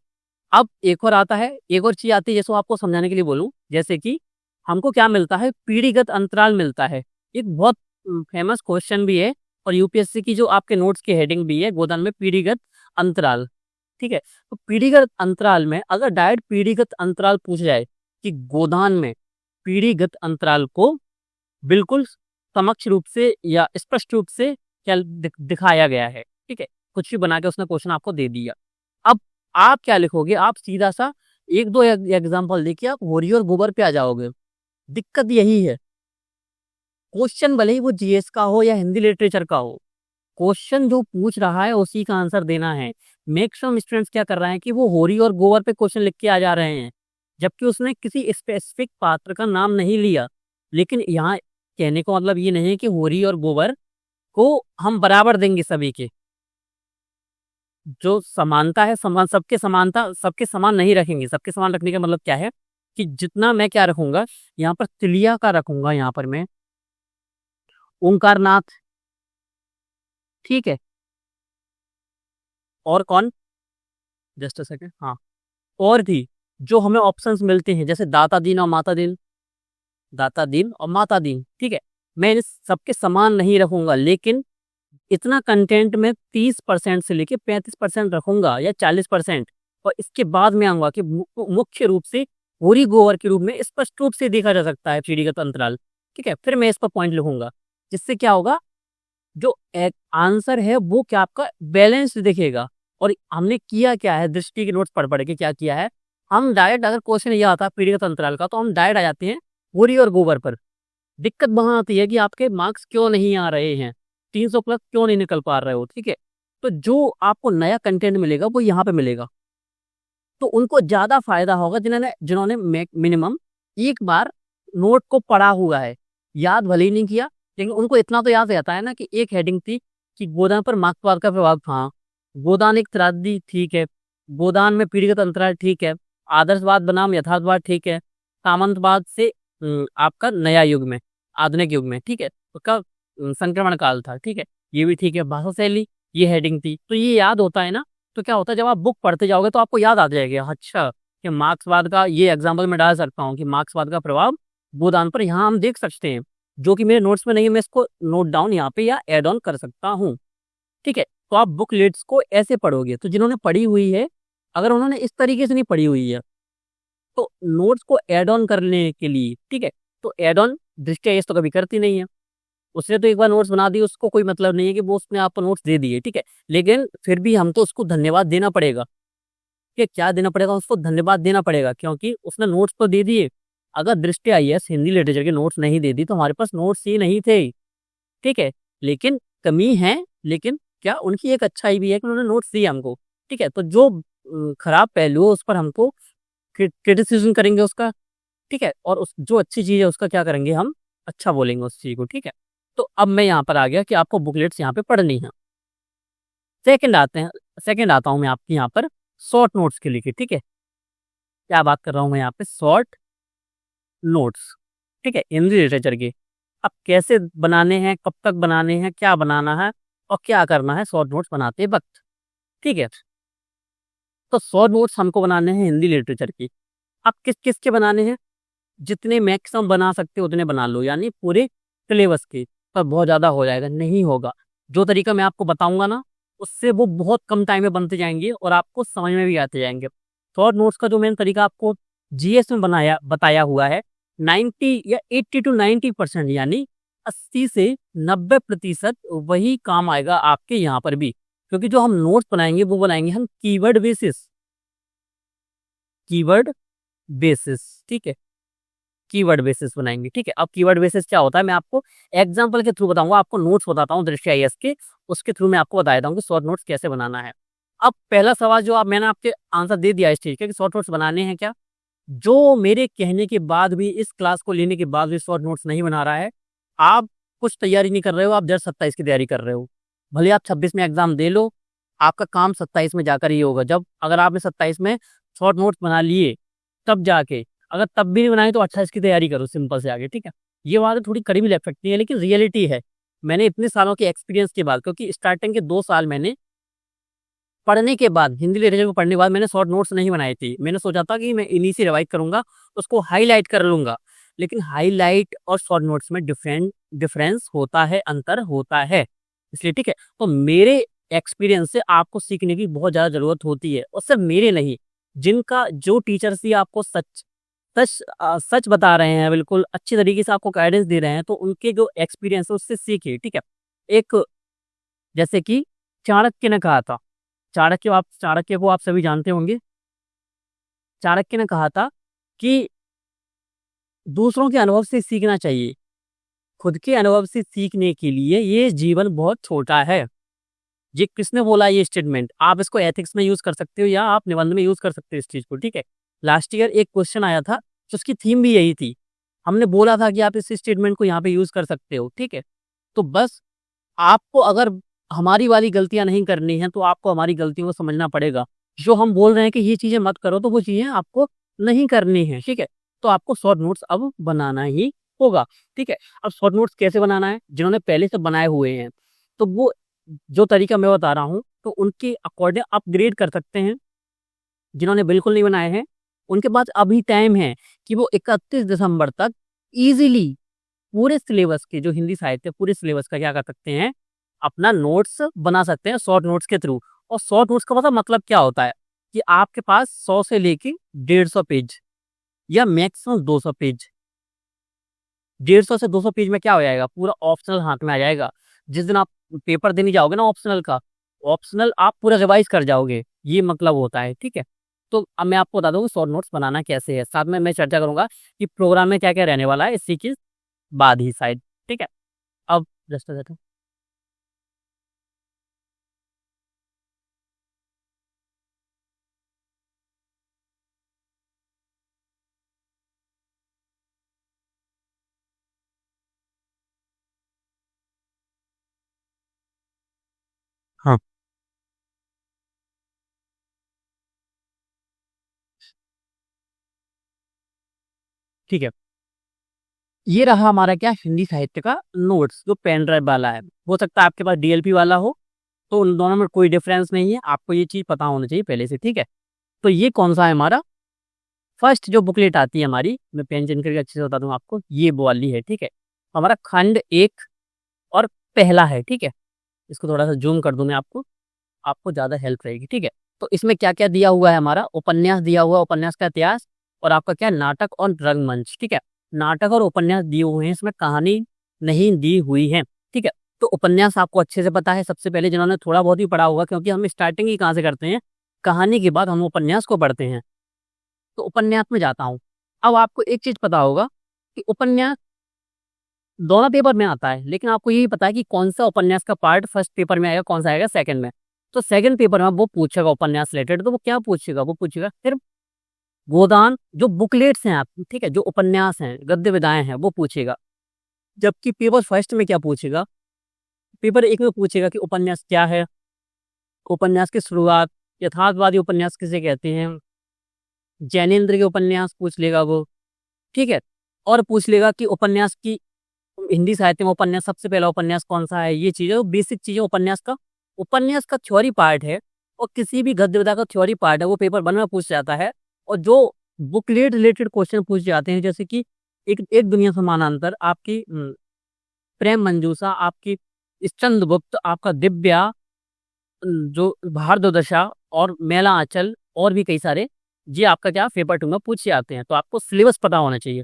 अब एक और आता है, एक और चीज आती है जिसको आपको समझाने के लिए बोलूं। जैसे कि हमको क्या मिलता है, पीढ़ीगत अंतराल मिलता है। एक बहुत फेमस क्वेश्चन भी है और यूपीएससी की जो आपके नोट्स की हेडिंग भी है, गोदान में पीढ़ीगत अंतराल। ठीक है, तो पीढ़ीगत अंतराल में अगर डायरेक्ट पीढ़ीगत अंतराल पूछ जाए कि गोदान में पीढ़ीगत अंतराल को बिल्कुल समक्ष रूप से या स्पष्ट रूप से क्या दिखाया गया है। ठीक है, कुछ भी बना के उसने क्वेश्चन आपको दे दिया। अब आप क्या लिखोगे, आप सीधा सा एक दो एग्जांपल देखिए, आप होरी और गोबर पे आ जाओगे। दिक्कत यही है, क्वेश्चन भले ही वो जीएस का हो या हिंदी लिटरेचर का हो, क्वेश्चन जो पूछ रहा है उसी का आंसर देना है। मैक्सिमम स्टूडेंट्स क्या कर रहे हैं कि वो होरी और गोबर पे क्वेश्चन लिख के आ जा रहे हैं, जबकि उसने किसी स्पेसिफिक पात्र का नाम नहीं लिया। लेकिन यहाँ कहने का मतलब ये नहीं है कि होरी और गोबर को हम बराबर देंगे सभी के। जो समानता है, समान सबके समानता सबके समान नहीं रखेंगे। सबके समान रखने का मतलब क्या है कि जितना मैं क्या रखूंगा, यहाँ पर तिलिया का रखूंगा, यहाँ पर मैं ओंकारनाथ। ठीक है, और कौन, जस्ट अ सेकंड, हाँ, और भी जो हमें ऑप्शंस मिलते हैं जैसे दाता दीन और माता दीन, दाता दीन और माता दीन। ठीक है, मैं इन सबके समान नहीं रखूंगा, लेकिन इतना कंटेंट में 30% से लेके 35% रखूंगा या 40%। और इसके बाद में आऊंगा कि मुख्य रूप से होरी गोवर के रूप में स्पष्ट रूप से देखा जा सकता है पीढ़ीगत अंतराल। ठीक है, फिर मैं इस पर पॉइंट लिखूंगा, जिससे क्या होगा, जो एक आंसर है वो क्या आपका बैलेंस दिखेगा। और हमने किया क्या है, दृष्टि के नोट्स पढ़ पढ़ के क्या किया है, हम डायरेक्ट अगर क्वेश्चन ये आता है पीढ़ीगत अंतराल का, तो हम डायरेक्ट आ जाते हैं होरी और गोबर पर। दिक्कत वहां आती है कि आपके मार्क्स क्यों नहीं आ रहे हैं, 300 प्लस क्यों नहीं निकल पा रहे हो। ठीक है, तो जो आपको नया कंटेंट मिलेगा वो यहाँ पे मिलेगा, तो उनको ज्यादा फायदा होगा जिन्होंने जिन्होंने मिनिमम एक बार नोट को पढ़ा हुआ है। याद भले ही नहीं किया, लेकिन उनको इतना तो याद रहता है ना कि एक हेडिंग थी कि गोदान पर मार्क्सवाद का प्रभाव था। गोदान एक त्रासदी, ठीक है, गोदान में पीढ़ीगत अंतराल, ठीक है, आदर्शवाद बनाम यथार्थवाद, ठीक है, सामंतवाद से आपका नया युग में, आधुनिक युग में, ठीक है, उसका संक्रमण काल था। ठीक है, ये भी ठीक है, भाषा शैली ये हेडिंग थी। तो ये याद होता है ना, तो क्या होता है जब आप बुक पढ़ते जाओगे तो आपको याद आ जाएगा, अच्छा कि मार्क्सवाद का ये एग्जाम्पल मैं डाल सकता हूँ कि मार्क्सवाद का प्रभाव गोदान पर यहाँ हम देख सकते हैं, जो कि मेरे नोट्स में नहीं है, मैं इसको नोट डाउन यहाँ पे या एड ऑन कर सकता हूँ। ठीक है, तो आप बुकलेट्स को ऐसे पढ़ोगे, तो जिन्होंने पढ़ी हुई है, अगर उन्होंने इस तरीके से नहीं पढ़ी हुई है, तो नोट्स को एड ऑन करने के लिए, ठीक है, तो एड ऑन दृष्टि आईएएस तो कभी करती नहीं है, उसने तो एक बार नोट्स बना दी, उसको कोई मतलब नहीं है कि वो उसने आपको नोट्स दे दिए। ठीक है, लेकिन फिर भी हमको उसको धन्यवाद देना पड़ेगा। कि क्या देना पड़ेगा, उसको धन्यवाद देना पड़ेगा, क्योंकि उसने नोट्स तो दे दिए। अगर दृष्टि आईएएस हिंदी लिटरेचर के नोट्स नहीं दे दी तो हमारे पास नोट्स ही नहीं थे। ठीक है, लेकिन कमी है, लेकिन क्या उनकी एक अच्छाई भी है कि उन्होंने नोट्स दिए हमको। ठीक है, तो जो खराब पहलू है उस पर हमको क्रिटिसिज्म करेंगे उसका। ठीक है, और उस जो अच्छी चीज है उसका क्या करेंगे, हम अच्छा बोलेंगे उस चीज को। ठीक है, तो अब मैं यहाँ पर आ गया कि आपको बुकलेट्स यहाँ पे पढ़नी है। सेकंड आता हूँ मैं आपके यहाँ पर शॉर्ट नोट्स के लिए। ठीक है, क्या बात कर रहा हूँ मैं यहाँ पे, शॉर्ट नोट्स। ठीक है, हिंदी लिटरेचर के अब कैसे बनाने हैं, कब तक बनाने हैं, क्या बनाना है और क्या करना है शॉर्ट नोट्स बनाते वक्त। ठीक है, तो शॉर्ट नोट्स हमको बनाने हैं हिंदी लिटरेचर की। अब किस किस के बनाने हैं, जितने मैक्सिमम बना सकते हो उतने बना लो, यानी पूरे सिलेबस के। पर बहुत ज़्यादा हो जाएगा, नहीं होगा। जो तरीका मैं आपको बताऊंगा ना, उससे वो बहुत कम टाइम में बनते जाएंगे और आपको समझ में भी आते जाएंगे। शॉर्ट नोट्स का जो मैंने तरीका आपको जीएस में बताया हुआ है, 90 या 80 to 90%, यानी 80 से 90% वही काम आएगा आपके यहाँ पर भी। क्योंकि जो हम नोट्स बनाएंगे वो बनाएंगे हम कीवर्ड बेसिस। ठीक है, कीवर्ड बेसिस बनाएंगे। ठीक है, अब कीवर्ड बेसिस क्या होता है मैं आपको एग्जांपल के थ्रू बताऊंगा, आपको नोट्स बताता हूँ दृष्टि आईएएस के, उसके थ्रू मैं आपको बता देता हूँ कि शॉर्ट नोट्स कैसे बनाना है। अब पहला सवाल जो आप मैंने आपके आंसर दे दिया इस चीज का कि शॉर्ट नोट्स बनाने हैं क्या, जो मेरे कहने के बाद भी, इस क्लास को लेने के बाद भी शॉर्ट नोट्स नहीं बना रहा है, आप कुछ तैयारी नहीं कर रहे हो, आप 27 की तैयारी कर रहे हो। भले आप 26 में एग्जाम दे लो, आपका काम 27 में जाकर ही होगा। जब अगर आपने 27 में शॉर्ट नोट्स बना लिए तब जाके, अगर तब भी नहीं बनाए तो 28 की तैयारी करो सिंपल से आगे, ठीक है। ये बात थोड़ी कड़वी लग सकती है लेकिन रियलिटी है। मैंने इतने सालों के एक्सपीरियंस के बाद, क्योंकि स्टार्टिंग के 2 साल मैंने पढ़ने के बाद, हिंदी लिटरेचर को पढ़ने के बाद मैंने शॉर्ट नोट्स नहीं बनाई थी। मैंने सोचा था कि मैं इन्हीं से रिवाइज करूँगा, उसको हाइलाइट कर लूँगा। लेकिन हाइलाइट और शॉर्ट नोट्स में डिफरेंस होता है, अंतर होता है। इसलिए ठीक है, तो मेरे एक्सपीरियंस से आपको सीखने की बहुत ज़्यादा ज़रूरत होती है, और सिर्फ मेरे नहीं, जिनका जो टीचर्स ही आपको सच बता रहे हैं, बिल्कुल अच्छी तरीके से आपको गाइडेंस दे रहे हैं, तो उनके जो एक्सपीरियंस है उससे सीखिए, ठीक है। एक जैसे कि चाणक्य ने कहा था, चाणक्य को आप सभी जानते होंगे। चाणक्य ने कहा था कि दूसरों के अनुभव से सीखना चाहिए, खुद के अनुभव से सीखने के लिए ये जीवन बहुत छोटा है। ये किसने बोला ये स्टेटमेंट? आप इसको एथिक्स में यूज कर सकते हो या आप निबंध में यूज कर सकते हो इस चीज को, ठीक है। लास्ट ईयर एक क्वेश्चन आया था जिसकी थीम भी यही थी। हमने बोला था कि आप इस स्टेटमेंट को यहाँ पे यूज कर सकते हो, ठीक है। तो बस आपको अगर हमारी वाली गलतियां नहीं करनी है तो आपको हमारी गलतियों को समझना पड़ेगा। जो हम बोल रहे हैं कि ये चीजें मत करो, तो वो चीजें आपको नहीं करनी है, ठीक है। तो आपको शॉर्ट नोट्स अब बनाना ही होगा, ठीक है। अब शॉर्ट नोट्स कैसे बनाना है? जिन्होंने पहले से बनाए हुए हैं, तो वो जो तरीका मैं बता रहा हूँ तो उनके अकॉर्डिंग अपग्रेड कर सकते हैं। जिन्होंने बिल्कुल नहीं बनाए हैं, उनके पास अभी टाइम है कि वो 31 दिसंबर तक इजीली पूरे सिलेबस के, जो हिंदी साहित्य पूरे सिलेबस का क्या कर सकते हैं, अपना नोट्स बना सकते हैं शॉर्ट नोट्स के थ्रू। और शॉर्ट नोट्स का पता मतलब क्या होता है कि आपके पास 100 से लेके 150 पेज या मैक्सिमम 200 पेज, 150 से 200 पेज में क्या हो जाएगा, पूरा ऑप्शनल हाथ में आ जाएगा। जिस दिन आप पेपर देने जाओगे ना ऑप्शनल का, ऑप्शनल आप पूरा रिवाइज कर जाओगे, ये मतलब होता है, ठीक है। तो अब मैं आपको बता दूँ शॉर्ट नोट्स बनाना कैसे है, साथ में मैं चर्चा करूंगा कि प्रोग्राम में क्या क्या रहने वाला है इसी की बाद ही शायद, ठीक है। अब जस्ट देता हूँ। हाँ, ठीक है। ये रहा हमारा क्या, हिंदी साहित्य का नोट्स जो पेन ड्राइव वाला है। हो सकता है आपके पास डीएलपी वाला हो, तो उन दोनों में कोई डिफरेंस नहीं है, आपको ये चीज पता होना चाहिए पहले से, ठीक है। तो ये कौन सा है हमारा फर्स्ट जो बुकलेट आती है हमारी, मैं पेन चेंज करके अच्छे से बता दूं आपको, ये वो वाली है, ठीक है। हमारा खंड 1 और पहला है, ठीक है। इसको थोड़ा सा जूम कर दूं मैं आपको, आपको ज्यादा हेल्प रहेगी, ठीक है। तो इसमें क्या क्या दिया हुआ है, हमारा उपन्यास दिया हुआ है, उपन्यास का इतिहास, और आपका क्या नाटक और रंगमंच, ठीक है। नाटक और उपन्यास दिए हुए हैं, इसमें कहानी नहीं दी हुई है, ठीक है। तो उपन्यास आपको अच्छे से पता है, सबसे पहले जिन्होंने थोड़ा बहुत ही पढ़ा होगा, क्योंकि हम स्टार्टिंग ही कहाँ से करते हैं, कहानी के बाद हम उपन्यास को पढ़ते हैं। तो उपन्यास में जाता हूँ। अब आपको एक चीज पता होगा कि उपन्यास दोनों पेपर में आता है, लेकिन आपको यही पता है कि कौन सा उपन्यास का पार्ट फर्स्ट पेपर में आएगा, कौन सा आएगा सेकंड में। तो सेकंड पेपर में वो पूछेगा उपन्यास रिलेटेड, तो वो क्या पूछेगा, वो पूछेगा सिर्फ गोदान जो बुकलेट्स हैं आप, ठीक है, जो उपन्यास हैं, गद्य विधाएं हैं, वो पूछेगा। जबकि पेपर फर्स्ट में क्या पूछेगा, पेपर एक में पूछेगा कि उपन्यास क्या है, उपन्यास की शुरुआत, यथार्थवादी उपन्यास किसे कहते हैं, जैनेन्द्र के उपन्यास पूछ लेगा वो, ठीक है। और पूछ लेगा कि उपन्यास की हिंदी साहित्य में उपन्यास सबसे पहला उपन्यास कौन सा है, ये चीजें बेसिक चीजें उपन्यास का थ्योरी पार्ट है, और किसी भी गद्य विधा का थ्योरी पार्ट है, वो पेपर 1 में पूछ जाता है। और जो बुकलेट रिलेटेड क्वेश्चन पूछ जाते हैं, जैसे कि एक एक दुनिया समानांतर, आपकी प्रेम मंजूषा, आपकी स्कंदगुप्त, आपका दिव्या, जो भारदोदशा और मेला आंचल, और भी कई सारे, ये आपका क्या पेपर 2 में पूछे जाते हैं। तो आपको सिलेबस पता होना चाहिए।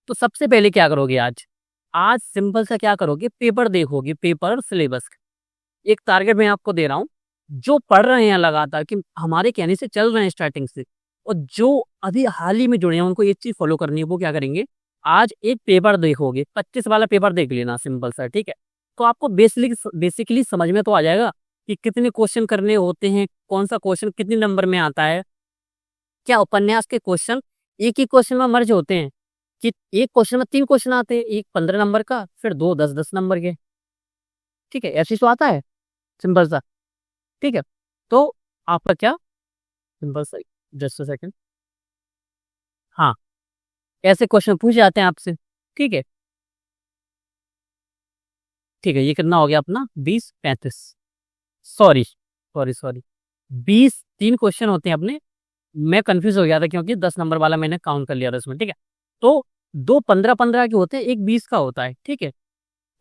तो सबसे पहले क्या करोगे आज, आज सिंपल सा क्या करोगे, पेपर देखोगे, पेपर और सिलेबस। एक टारगेट मैं आपको दे रहा हूँ, जो पढ़ रहे हैं लगातार, कि हमारे कहने से चल रहे हैं स्टार्टिंग से, और जो अभी हाल ही में जुड़े हैं, उनको ये चीज फॉलो करनी है, वो क्या करेंगे, आज एक पेपर देखोगे, 25 वाला पेपर देख लेना सिंपल सा, ठीक है। तो आपको बेसिकली समझ में तो आ जाएगा कि कितने क्वेश्चन करने होते हैं, कौन सा क्वेश्चन कितने नंबर में आता है। क्या उपन्यास के क्वेश्चन एक ही क्वेश्चन में मर्ज होते हैं, कि एक क्वेश्चन में 3 क्वेश्चन आते हैं, एक 15 नंबर का, फिर 2 10-10 नंबर के, ठीक है, ऐसे तो आता है सिंपल सा, ठीक है। तो आपका क्या सिंपल सा जस्ट अ सेकंड। हाँ, ऐसे क्वेश्चन पूछ जाते हैं आपसे। ठीक है, ठीक है, ये कितना हो गया अपना 20 35। सॉरी सॉरी सॉरी, 20 3 क्वेश्चन होते हैं अपने। मैं कंफ्यूज हो गया था क्योंकि 10 नंबर वाला मैंने काउंट कर लिया था इसमें। ठीक है, तो दो 15-15 के होते हैं, एक 20 का होता है। ठीक है,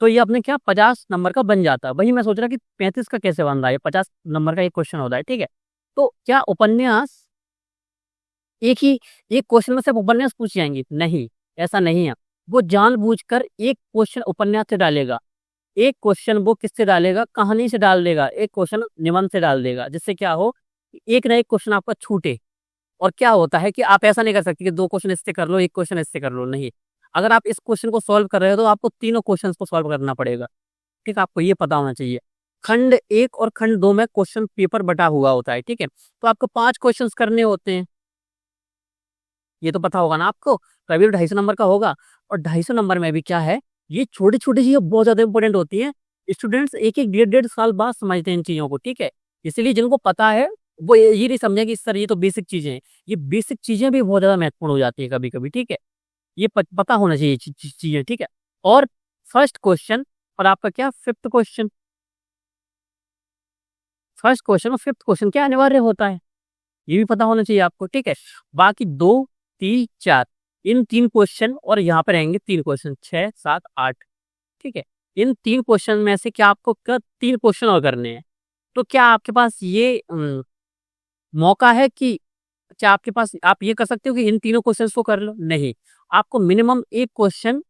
तो ये अपने क्या 50 नंबर का बन जाता है। वही मैं सोच रहा कि 35 का कैसे बन रहा है, 50 नंबर का एक क्वेश्चन होता है। ठीक है, तो क्या उपन्यास एक ही एक क्वेश्चन में सिर्फ उपन्यास पूछ जाएंगे? नहीं, ऐसा नहीं है। वो जानबूझकर एक क्वेश्चन उपन्यास से डालेगा, एक क्वेश्चन वो किससे डालेगा, कहानी से डाल देगा, एक क्वेश्चन निबंध से डाल देगा, जिससे क्या हो एक ना एक क्वेश्चन आपका छूटे। और क्या होता है कि आप ऐसा नहीं कर सकते कि 2 क्वेश्चन इससे कर लो, 1 क्वेश्चन इससे कर लो, नहीं। अगर आप इस क्वेश्चन को सॉल्व कर रहे हो तो आपको तीनों क्वेश्चंस को सॉल्व करना पड़ेगा। ठीक है, आपको ये पता होना चाहिए। खंड 1 और खंड 2 में क्वेश्चन पेपर बटा हुआ होता है। ठीक है, तो आपको 5 क्वेश्चंस करने होते हैं, ये तो पता होगा ना आपको। तो अभी 250 नंबर का होगा, और 250 नंबर में भी क्या है, ये छोटी छोटी चीजें बहुत ज्यादा इंपॉर्टेंट होती हैं। स्टूडेंट्स एक एक 1.5 साल बाद समझते हैं इन चीजों को। ठीक है, इसलिए जिनको पता है वो ये नहीं समझे कि सर ये तो बेसिक चीजें हैं। ये बेसिक चीजें भी बहुत ज्यादा महत्वपूर्ण हो जाती है कभी कभी। ठीक है, ये पता होना चाहिए चीजें। ठीक है, और फर्स्ट क्वेश्चन और आपका क्या फिफ्थ क्वेश्चन, फर्स्ट क्वेश्चन और फिफ्थ क्वेश्चन क्या अनिवार्य होता है, ये भी पता होना चाहिए आपको। ठीक है, बाकी 2 3 4 इन 3 क्वेश्चन, और यहाँ पे रहेंगे 3 क्वेश्चन 6 7 8। ठीक है, इन 3 क्वेश्चन में से क्या आपको 3 क्वेश्चन और करने हैं। तो क्या आपके पास ये मौका है कि क्या आपके पास आप ये कर सकते हो कि इन तीनों क्वेश्चंस को कर लो? नहीं, आपको मिनिमम एक क्वेश्चन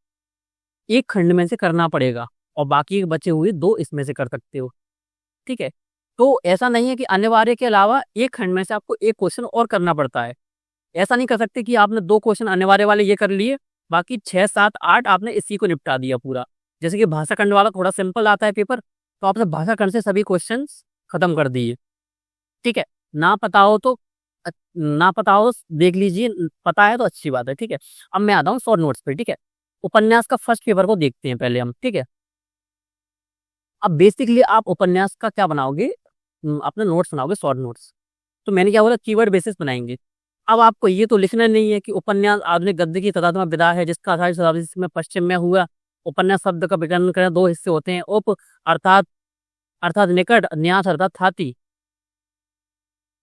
एक खंड में से करना पड़ेगा, और बाकी बचे हुए 2 इसमें से कर सकते हो। ठीक है, तो ऐसा नहीं है कि अनिवार्य के अलावा एक खंड में से आपको एक क्वेश्चन और करना पड़ता है। ऐसा नहीं कर सकते कि आपने 2 क्वेश्चन अनिवार्य वाले ये कर लिए, बाकी 6 7 8 आपने इसी को निपटा दिया पूरा। जैसे कि भाषा खंड वाला थोड़ा सिंपल आता है पेपर, तो आपने भाषा खंड से सभी क्वेश्चंस खत्म कर दिए। ठीक है, ना पता हो तो ना पता हो देख लीजिए, पता है तो अच्छी बात है। ठीक है, अब मैं आता हूँ शॉर्ट नोट्स पे। ठीक है, उपन्यास का फर्स्ट पेपर को देखते हैं पहले हम। ठीक है, अब बेसिकली आप उपन्यास का क्या बनाओगे, अपने नोट्स बनाओगे, शॉर्ट नोट्स। तो मैंने क्या बोला, कीवर्ड बेसिस बनाएंगे। अब आपको ये तो लिखना नहीं है कि उपन्यास आधुनिक गद्य की तदाद में विधा है जिसका आधार शताब्दी में पश्चिम में हुआ। उपन्यास शब्द का विकलन करें, 2 हिस्से होते हैं, उप अर्थात अर्थात निकट, न्यास अर्थात थाती।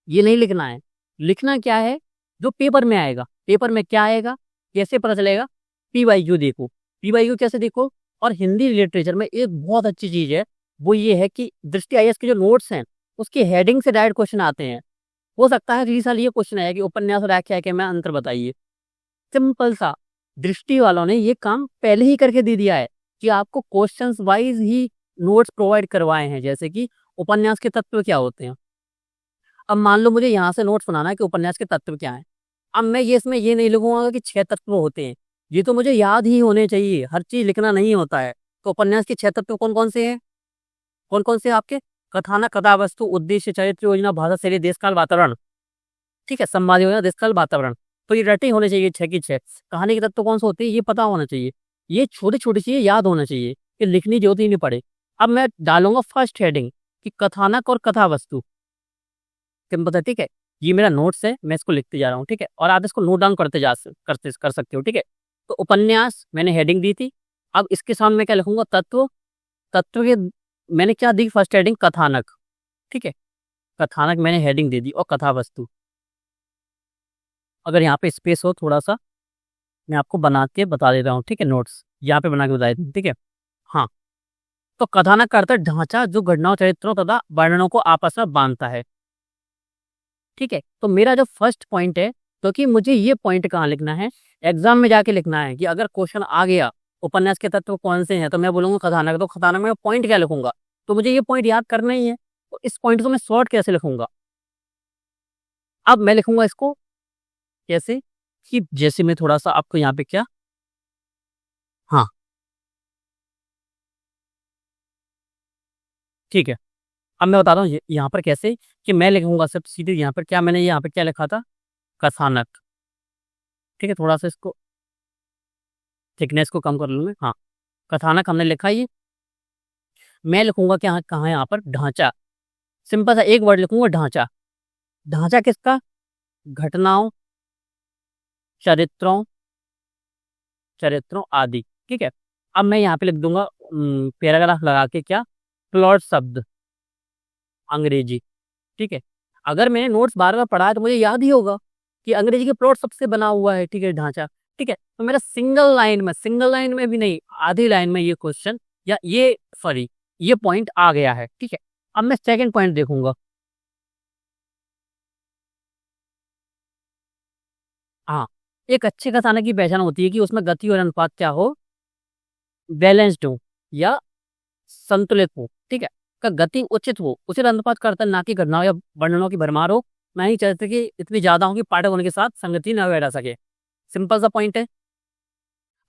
ये नहीं लिखना है। लिखना क्या है, जो पेपर में आएगा। पेपर में क्या आएगा, कैसे पता चलेगा, PYQ देखो। PYQ कैसे देखो, और हिंदी लिटरेचर में एक बहुत अच्छी चीज है, वो ये है कि दृष्टि IAS के जो नोट्स हैं उसकी हेडिंग से डायरेक्ट क्वेश्चन आते हैं। हो सकता है अगली साल ये क्वेश्चन आया कि उपन्यास और आख्याय के में अंतर बताइए। सिंपल सा, दृष्टि वालों ने ये काम पहले ही करके दे दिया है कि आपको क्वेश्चंस वाइज ही नोट्स प्रोवाइड करवाए हैं। जैसे कि उपन्यास के तत्व क्या होते हैं। अब मान लो मुझे यहाँ से नोट्स बनाना है कि उपन्यास के तत्व क्या हैं। अब मैं ये इसमें ये नहीं लिखूंगा कि 6 तत्व होते हैं, ये तो मुझे याद ही होने चाहिए, हर चीज लिखना नहीं होता है। तो उपन्यास के 6 तत्व कौन कौन से हैं, कौन कौन से आपके, कथानक, कथा वस्तु, उद्देश्य, चरित्र, योजना, भाषा, शैली, देशकाल, वातावरण। ठीक है, संवाद, योजना, देशकाल, वातावरण। तो ये रटे होने चाहिए 6 की 6। कहानी के तत्व कौन से होते हैं ये पता होना चाहिए। ये छोटी छोटी चीजें याद होना चाहिए कि लिखनी जरूरत ही नहीं पड़े। अब मैं डालूंगा फर्स्ट हेडिंग कि कथानक और कथा वस्तु, सिंपल है। ठीक है, ये मेरा नोट्स है, मैं इसको लिखते जा रहा हूँ। ठीक है, और आप इसको नोट डाउन करते कर सकते हो। ठीक है, तो उपन्यास मैंने हेडिंग दी थी। अब इसके सामने मैं क्या लिखूंगा, तत्व। तत्व के मैंने क्या दी, फर्स्ट हेडिंग कथानक। ठीक है, कथानक मैंने हेडिंग दे दी, और कथा वस्तु। अगर यहाँ पे स्पेस हो थोड़ा सा, मैं आपको बना के बता देता हूँ। ठीक है, नोट्स यहाँ पे बना के बता देता हूँ। ठीक है, हाँ, तो कथानक का अर्थ है ढांचा जो घटनाओं, चरित्रों तथा वर्णनों को आपस में बांधता है। ठीक है, तो मेरा जो फर्स्ट पॉइंट है, क्योंकि मुझे ये पॉइंट कहाँ लिखना है, एग्जाम में जाके लिखना है कि अगर क्वेश्चन आ गया उपन्यास के तत्व कौन से हैं, तो मैं बोलूंगा कथानक। तो कथानक में पॉइंट क्या लिखूंगा, तो मुझे ये पॉइंट याद करना ही है। तो इस पॉइंट को मैं शॉर्ट कैसे लिखूंगा, अब मैं लिखूंगा इसको कैसे, कि जैसे मैं थोड़ा सा आपको यहाँ पे क्या, हाँ ठीक है, अब मैं बता रहा हूँ यहाँ पर कैसे, कि मैं लिखूंगा सब सीधे यहाँ पर क्या, मैंने यहाँ पे क्या लिखा था, कथानक। ठीक है, थोड़ा सा इसको थिकनेस को कम कर लूँ मैं, हाँ। कथानक हमने लिखा, ये मैं लिखूंगा क्या, कहाँ है यहाँ पर, ढांचा। सिंपल सा एक वर्ड लिखूंगा, ढांचा। ढांचा किसका, घटनाओं, चरित्रों चरित्रों आदि। ठीक है, अब मैं यहाँ पे लिख दूंगा पैराग्राफ लगा के क्या, प्लॉट शब्द अंग्रेजी। ठीक है, अगर मैंने नोट्स बार बार पढ़ा है तो मुझे याद ही होगा कि अंग्रेजी के प्लॉट सबसे बना हुआ है। ठीक है, ढांचा। ठीक है, तो मेरा सिंगल लाइन में भी नहीं, आधी लाइन में ये क्वेश्चन या ये सॉरी ये पॉइंट आ गया है। ठीक है, अब मैं सेकंड पॉइंट देखूंगा। हाँ, एक अच्छे कथानक की पहचान होती है कि उसमें गति और अनुपात क्या हो, बैलेंस्ड हो या संतुलित हो। ठीक है, का गति उचित हो, उचित अनुपात करता ना कि घटनाओं या वर्णनों की भरमार हो, ना ही चाहते कि इतनी ज्यादा हो कि पाठक उनके साथ संगति न बैठा सके। सिंपल सा पॉइंट है।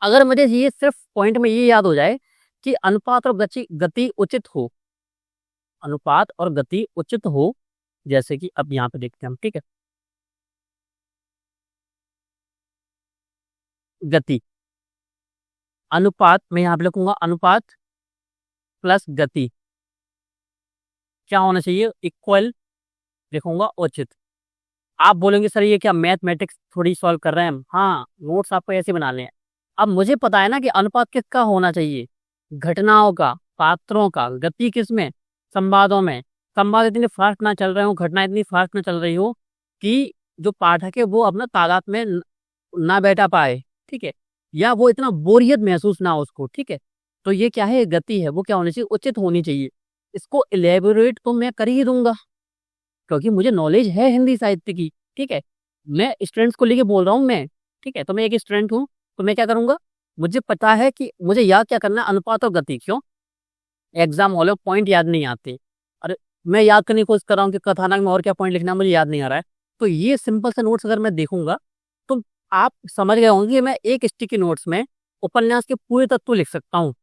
अगर मुझे ये सिर्फ पॉइंट में ये याद हो जाए कि अनुपात और गति उचित हो, अनुपात और गति उचित हो, जैसे कि अब यहाँ पे देखते हैं हम। ठीक है, गति, अनुपात मैं यहाँ पे लिखूंगा, अनुपात प्लस गति क्या होना चाहिए, इक्वल लिखूंगा, उचित। आप बोलेंगे सर ये क्या मैथमेटिक्स थोड़ी सॉल्व कर रहे हैं हम। हाँ, नोट्स आपको ऐसे बनाने हैं। अब मुझे पता है ना कि अनुपात किसका होना चाहिए, घटनाओं का, पात्रों का। गति किसमें, संवादों में। संवाद इतने फास्ट ना चल रहे हो, घटना इतनी फास्ट ना चल रही हो कि जो पाठक है वो अपना तादाद में ना बैठा पाए। ठीक है, या वो इतना बोरियत महसूस ना हो उसको। ठीक है, तो ये क्या है, गति है, वो क्या होनी चाहिए, उचित होनी चाहिए। इसको इलेबोरेट तो मैं कर ही दूंगा क्योंकि मुझे नॉलेज है हिंदी साहित्य की। ठीक है, मैं स्टूडेंट्स को लेके बोल रहा हूँ मैं। ठीक है, तो मैं एक स्टूडेंट हूँ, तो मैं क्या करूंगा, मुझे पता है कि मुझे याद क्या करना है, अनुपात और गति। क्यों, एग्जाम हॉल में पॉइंट याद नहीं आते। अरे मैं याद करने की कोशिश कर रहा हूँ कि कथानक में और क्या पॉइंट लिखना है, मुझे याद नहीं आ रहा है। तो ये सिंपल से नोट्स अगर मैं देखूंगा तो आप समझ गए होंगे कि मैं एक स्टिकी नोट्स में उपन्यास के पूरे तत्व लिख सकता हूँ,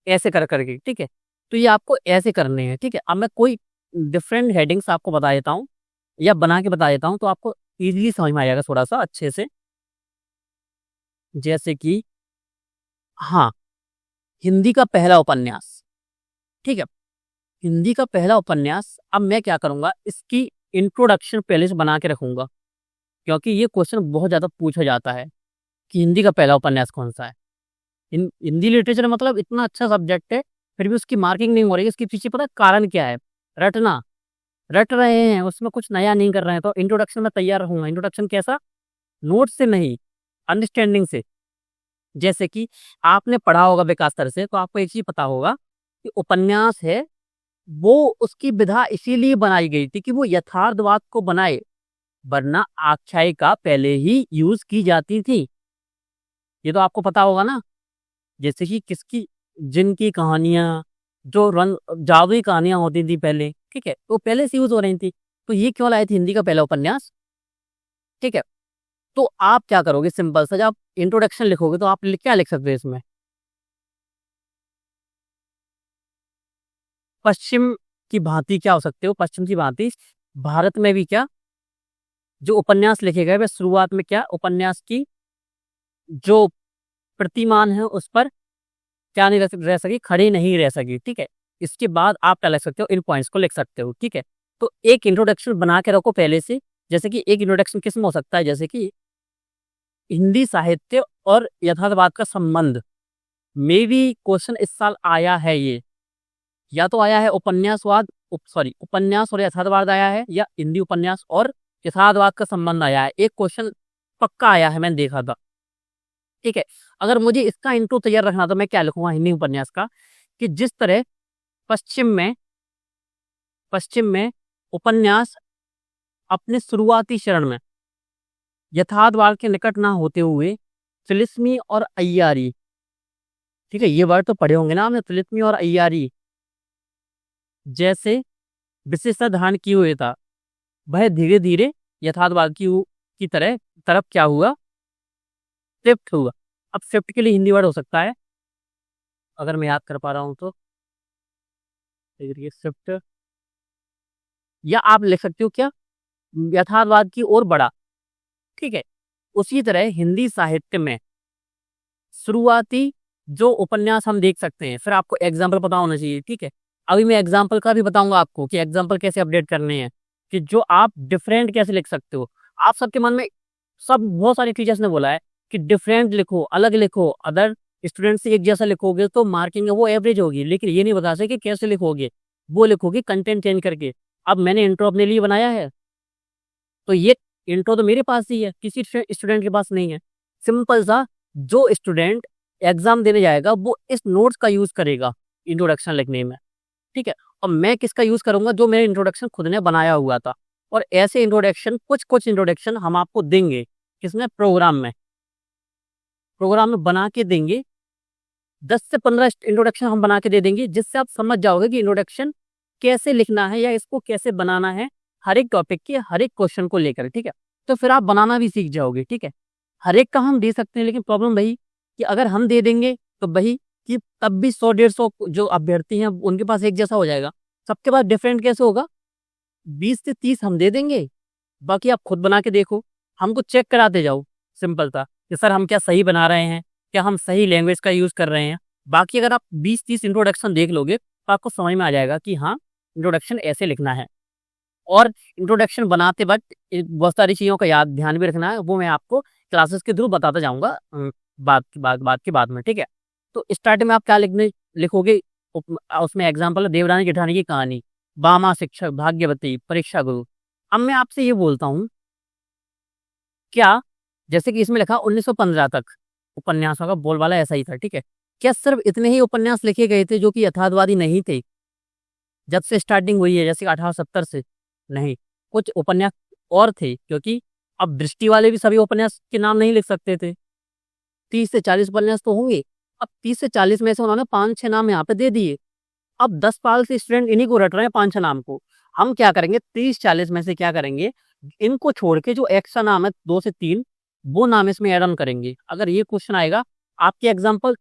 ऐसे कर करके। ठीक है, तो ये आपको ऐसे करने हैं। ठीक है, अब मैं कोई डिफरेंट हेडिंग्स आपको बता देता हूँ या बना के बता देता हूँ तो आपको इजीली समझ में आएगा थोड़ा सा अच्छे से। जैसे कि हाँ, हिंदी का पहला उपन्यास। ठीक है, हिंदी का पहला उपन्यास। अब मैं क्या करूंगा, इसकी इंट्रोडक्शन पहले से बना के रखूंगा क्योंकि ये क्वेश्चन बहुत ज्यादा पूछा जाता है कि हिंदी का पहला उपन्यास कौन सा है। हिंदी लिटरेचर मतलब इतना अच्छा सब्जेक्ट है, फिर भी उसकी मार्किंग नहीं हो रही है। इसके पीछे पता है कारण क्या है, रटना। रट रहे हैं, उसमें कुछ नया नहीं कर रहे हैं। तो इंट्रोडक्शन में तैयार रहूंगा। इंट्रोडक्शन कैसा, नोट से नहीं, अंडरस्टैंडिंग से। जैसे कि आपने पढ़ा होगा विकास सर से, तो आपको एक चीज पता होगा कि उपन्यास है वो उसकी विधा इसीलिए बनाई गई थी कि वो यथार्थवाद को बनाए, वरना आख्यायिका पहले ही यूज की जाती थी। ये तो आपको पता होगा ना। जैसे कि किसकी, जिनकी कहानियां, जो रंग जादुई कहानियां होती थी पहले। ठीक है, तो पहले से यूज हो रही थी। तो ये क्यों लाए थे हिंदी का पहला उपन्यास। ठीक है, तो आप क्या करोगे, सिंपल सा, जब आप इंट्रोडक्शन लिखोगे तो आप क्या लिख सकते हो इसमें, पश्चिम की भांति क्या हो सकते हो, पश्चिम की भांति भारत में भी क्या जो उपन्यास लिखे गए वे शुरुआत में क्या उपन्यास की जो प्रतिमान है उस पर क्या नहीं रह सकी, खड़ी नहीं रह सकी। ठीक है, इसके बाद आप क्या लिख सकते हो, इन पॉइंट्स को लिख सकते हो। ठीक है, तो एक इंट्रोडक्शन बना के रखो पहले से। जैसे कि एक इंट्रोडक्शन किस में हो सकता है, जैसे कि हिंदी साहित्य और यथार्थवाद का संबंध में भी क्वेश्चन इस साल आया है। ये या तो आया है उपन्यास और यथार्थवाद आया है, या हिंदी उपन्यास और यथार्थवाद का संबंध आया है। एक क्वेश्चन पक्का आया है, मैंने देखा था। ठीक है, अगर मुझे इसका इंट्रो तैयार रखना तो मैं क्या लिखूंगा हिंदी उपन्यास का, कि जिस तरह पश्चिम में पश्चिम में उपन्यास अपने शुरुआती चरण में यथार्थवाद के निकट ना होते हुए तिलिस्मी और अय्यारी, ठीक है, ये वर्ड तो पढ़े होंगे ना आपने, तिलिस्मी और अय्यारी जैसे विशेषता धारण किए हुए था, वह धीरे धीरे यथार्थवाद की तरफ क्या हुआ, शिफ्ट हुआ। अब शिफ्ट के लिए हिंदी वर्ड हो सकता है, अगर मैं याद कर पा रहा हूं तो शिफ्ट, या आप लिख सकते हो क्या, यथार्थवाद की ओर बढ़ा। ठीक है, उसी तरह हिंदी साहित्य में शुरुआती जो उपन्यास हम देख सकते हैं, फिर आपको एग्जाम्पल पता होना चाहिए। ठीक है, अभी मैं एग्जाम्पल का भी बताऊंगा आपको कि एग्जाम्पल कैसे अपडेट करने हैं, कि जो आप डिफरेंट कैसे लिख सकते हो। आप सबके मन में सब बहुत सारे टीचर्स ने बोला है कि डिफरेंट लिखो, अलग लिखो, अदर स्टूडेंट से एक जैसा लिखोगे तो मार्किंग है वो एवरेज होगी, लेकिन ये नहीं बता सके कैसे लिखोगे, वो लिखोगे कंटेंट चेंज करके। अब मैंने इंट्रो अपने लिए बनाया है, तो ये इंट्रो तो मेरे पास ही है, किसी स्टूडेंट के पास नहीं है। सिंपल सा, जो स्टूडेंट एग्जाम देने जाएगा वो इस नोट्स का यूज करेगा इंट्रोडक्शन लिखने में, ठीक है। और मैं किसका यूज करूंगा, जो मेरे इंट्रोडक्शन खुद ने बनाया हुआ था। और ऐसे इंट्रोडक्शन कुछ कुछ इंट्रोडक्शन हम आपको देंगे, किसमें, प्रोग्राम में बना के देंगे। 10 से 15 इंट्रोडक्शन हम बना के दे देंगे, जिससे आप समझ जाओगे कि इंट्रोडक्शन कैसे लिखना है या इसको कैसे बनाना है, हर एक टॉपिक के हर एक क्वेश्चन को लेकर, ठीक है। तो फिर आप बनाना भी सीख जाओगे, ठीक है। हर एक का हम दे सकते हैं, लेकिन प्रॉब्लम वही कि अगर हम दे देंगे तो वही कि तब भी 100-150 जो अभ्यर्थी हैं उनके पास एक जैसा हो जाएगा, सबके पास डिफरेंट कैसे होगा। 20 से 30 हम दे देंगे, बाकी आप खुद बना के देखो, हमको चेक कराते जाओ। सिंपल था कि सर हम क्या सही बना रहे हैं, क्या हम सही लैंग्वेज का यूज कर रहे हैं। बाकी अगर आप 20-30 इंट्रोडक्शन देख लोगे तो आपको समझ में आ जाएगा कि हाँ, इंट्रोडक्शन ऐसे लिखना है। और इंट्रोडक्शन बनाते वक्त बहुत सारी चीज़ों का याद ध्यान भी रखना है, वो मैं आपको क्लासेस के थ्रू बताता जाऊंगा बात के बाद में, ठीक है। तो स्टार्टिंग में आप क्या लिखोगे, उसमें एग्जाम्पल देवरानी जेठानी की कहानी, बामा शिक्षक, भाग्यवती, परीक्षा गुरु। अब मैं आपसे ये बोलता हूँ, क्या जैसे कि इसमें लिखा 1915 तक उपन्यासों का बोलबाला ऐसा ही था, ठीक है। क्या सिर्फ इतने ही उपन्यास लिखे गए थे जो कि यथार्थवादी नहीं थे जब से स्टार्टिंग हुई है, जैसे 1870 से? नहीं, कुछ उपन्यास और थे, क्योंकि अब दृष्टि वाले भी सभी उपन्यास के नाम नहीं लिख सकते थे। 30 से 40 उपन्यास तो होंगे। अब 30 से 40 में से उन्होंने 5-6 नाम यहाँ पे दे दिए। अब 10 साल से स्टूडेंट इन्हीं को रट रहे हैं, 5-6 नाम को। हम क्या करेंगे, 30-40 में से क्या करेंगे, इनको छोड़ के जो एक्स्ट्रा नाम है 2 से 3, वो नाम इसमें ऐड ऑन करेंगे। अगर ये क्वेश्चन आएगा आपके एग्जाम्पल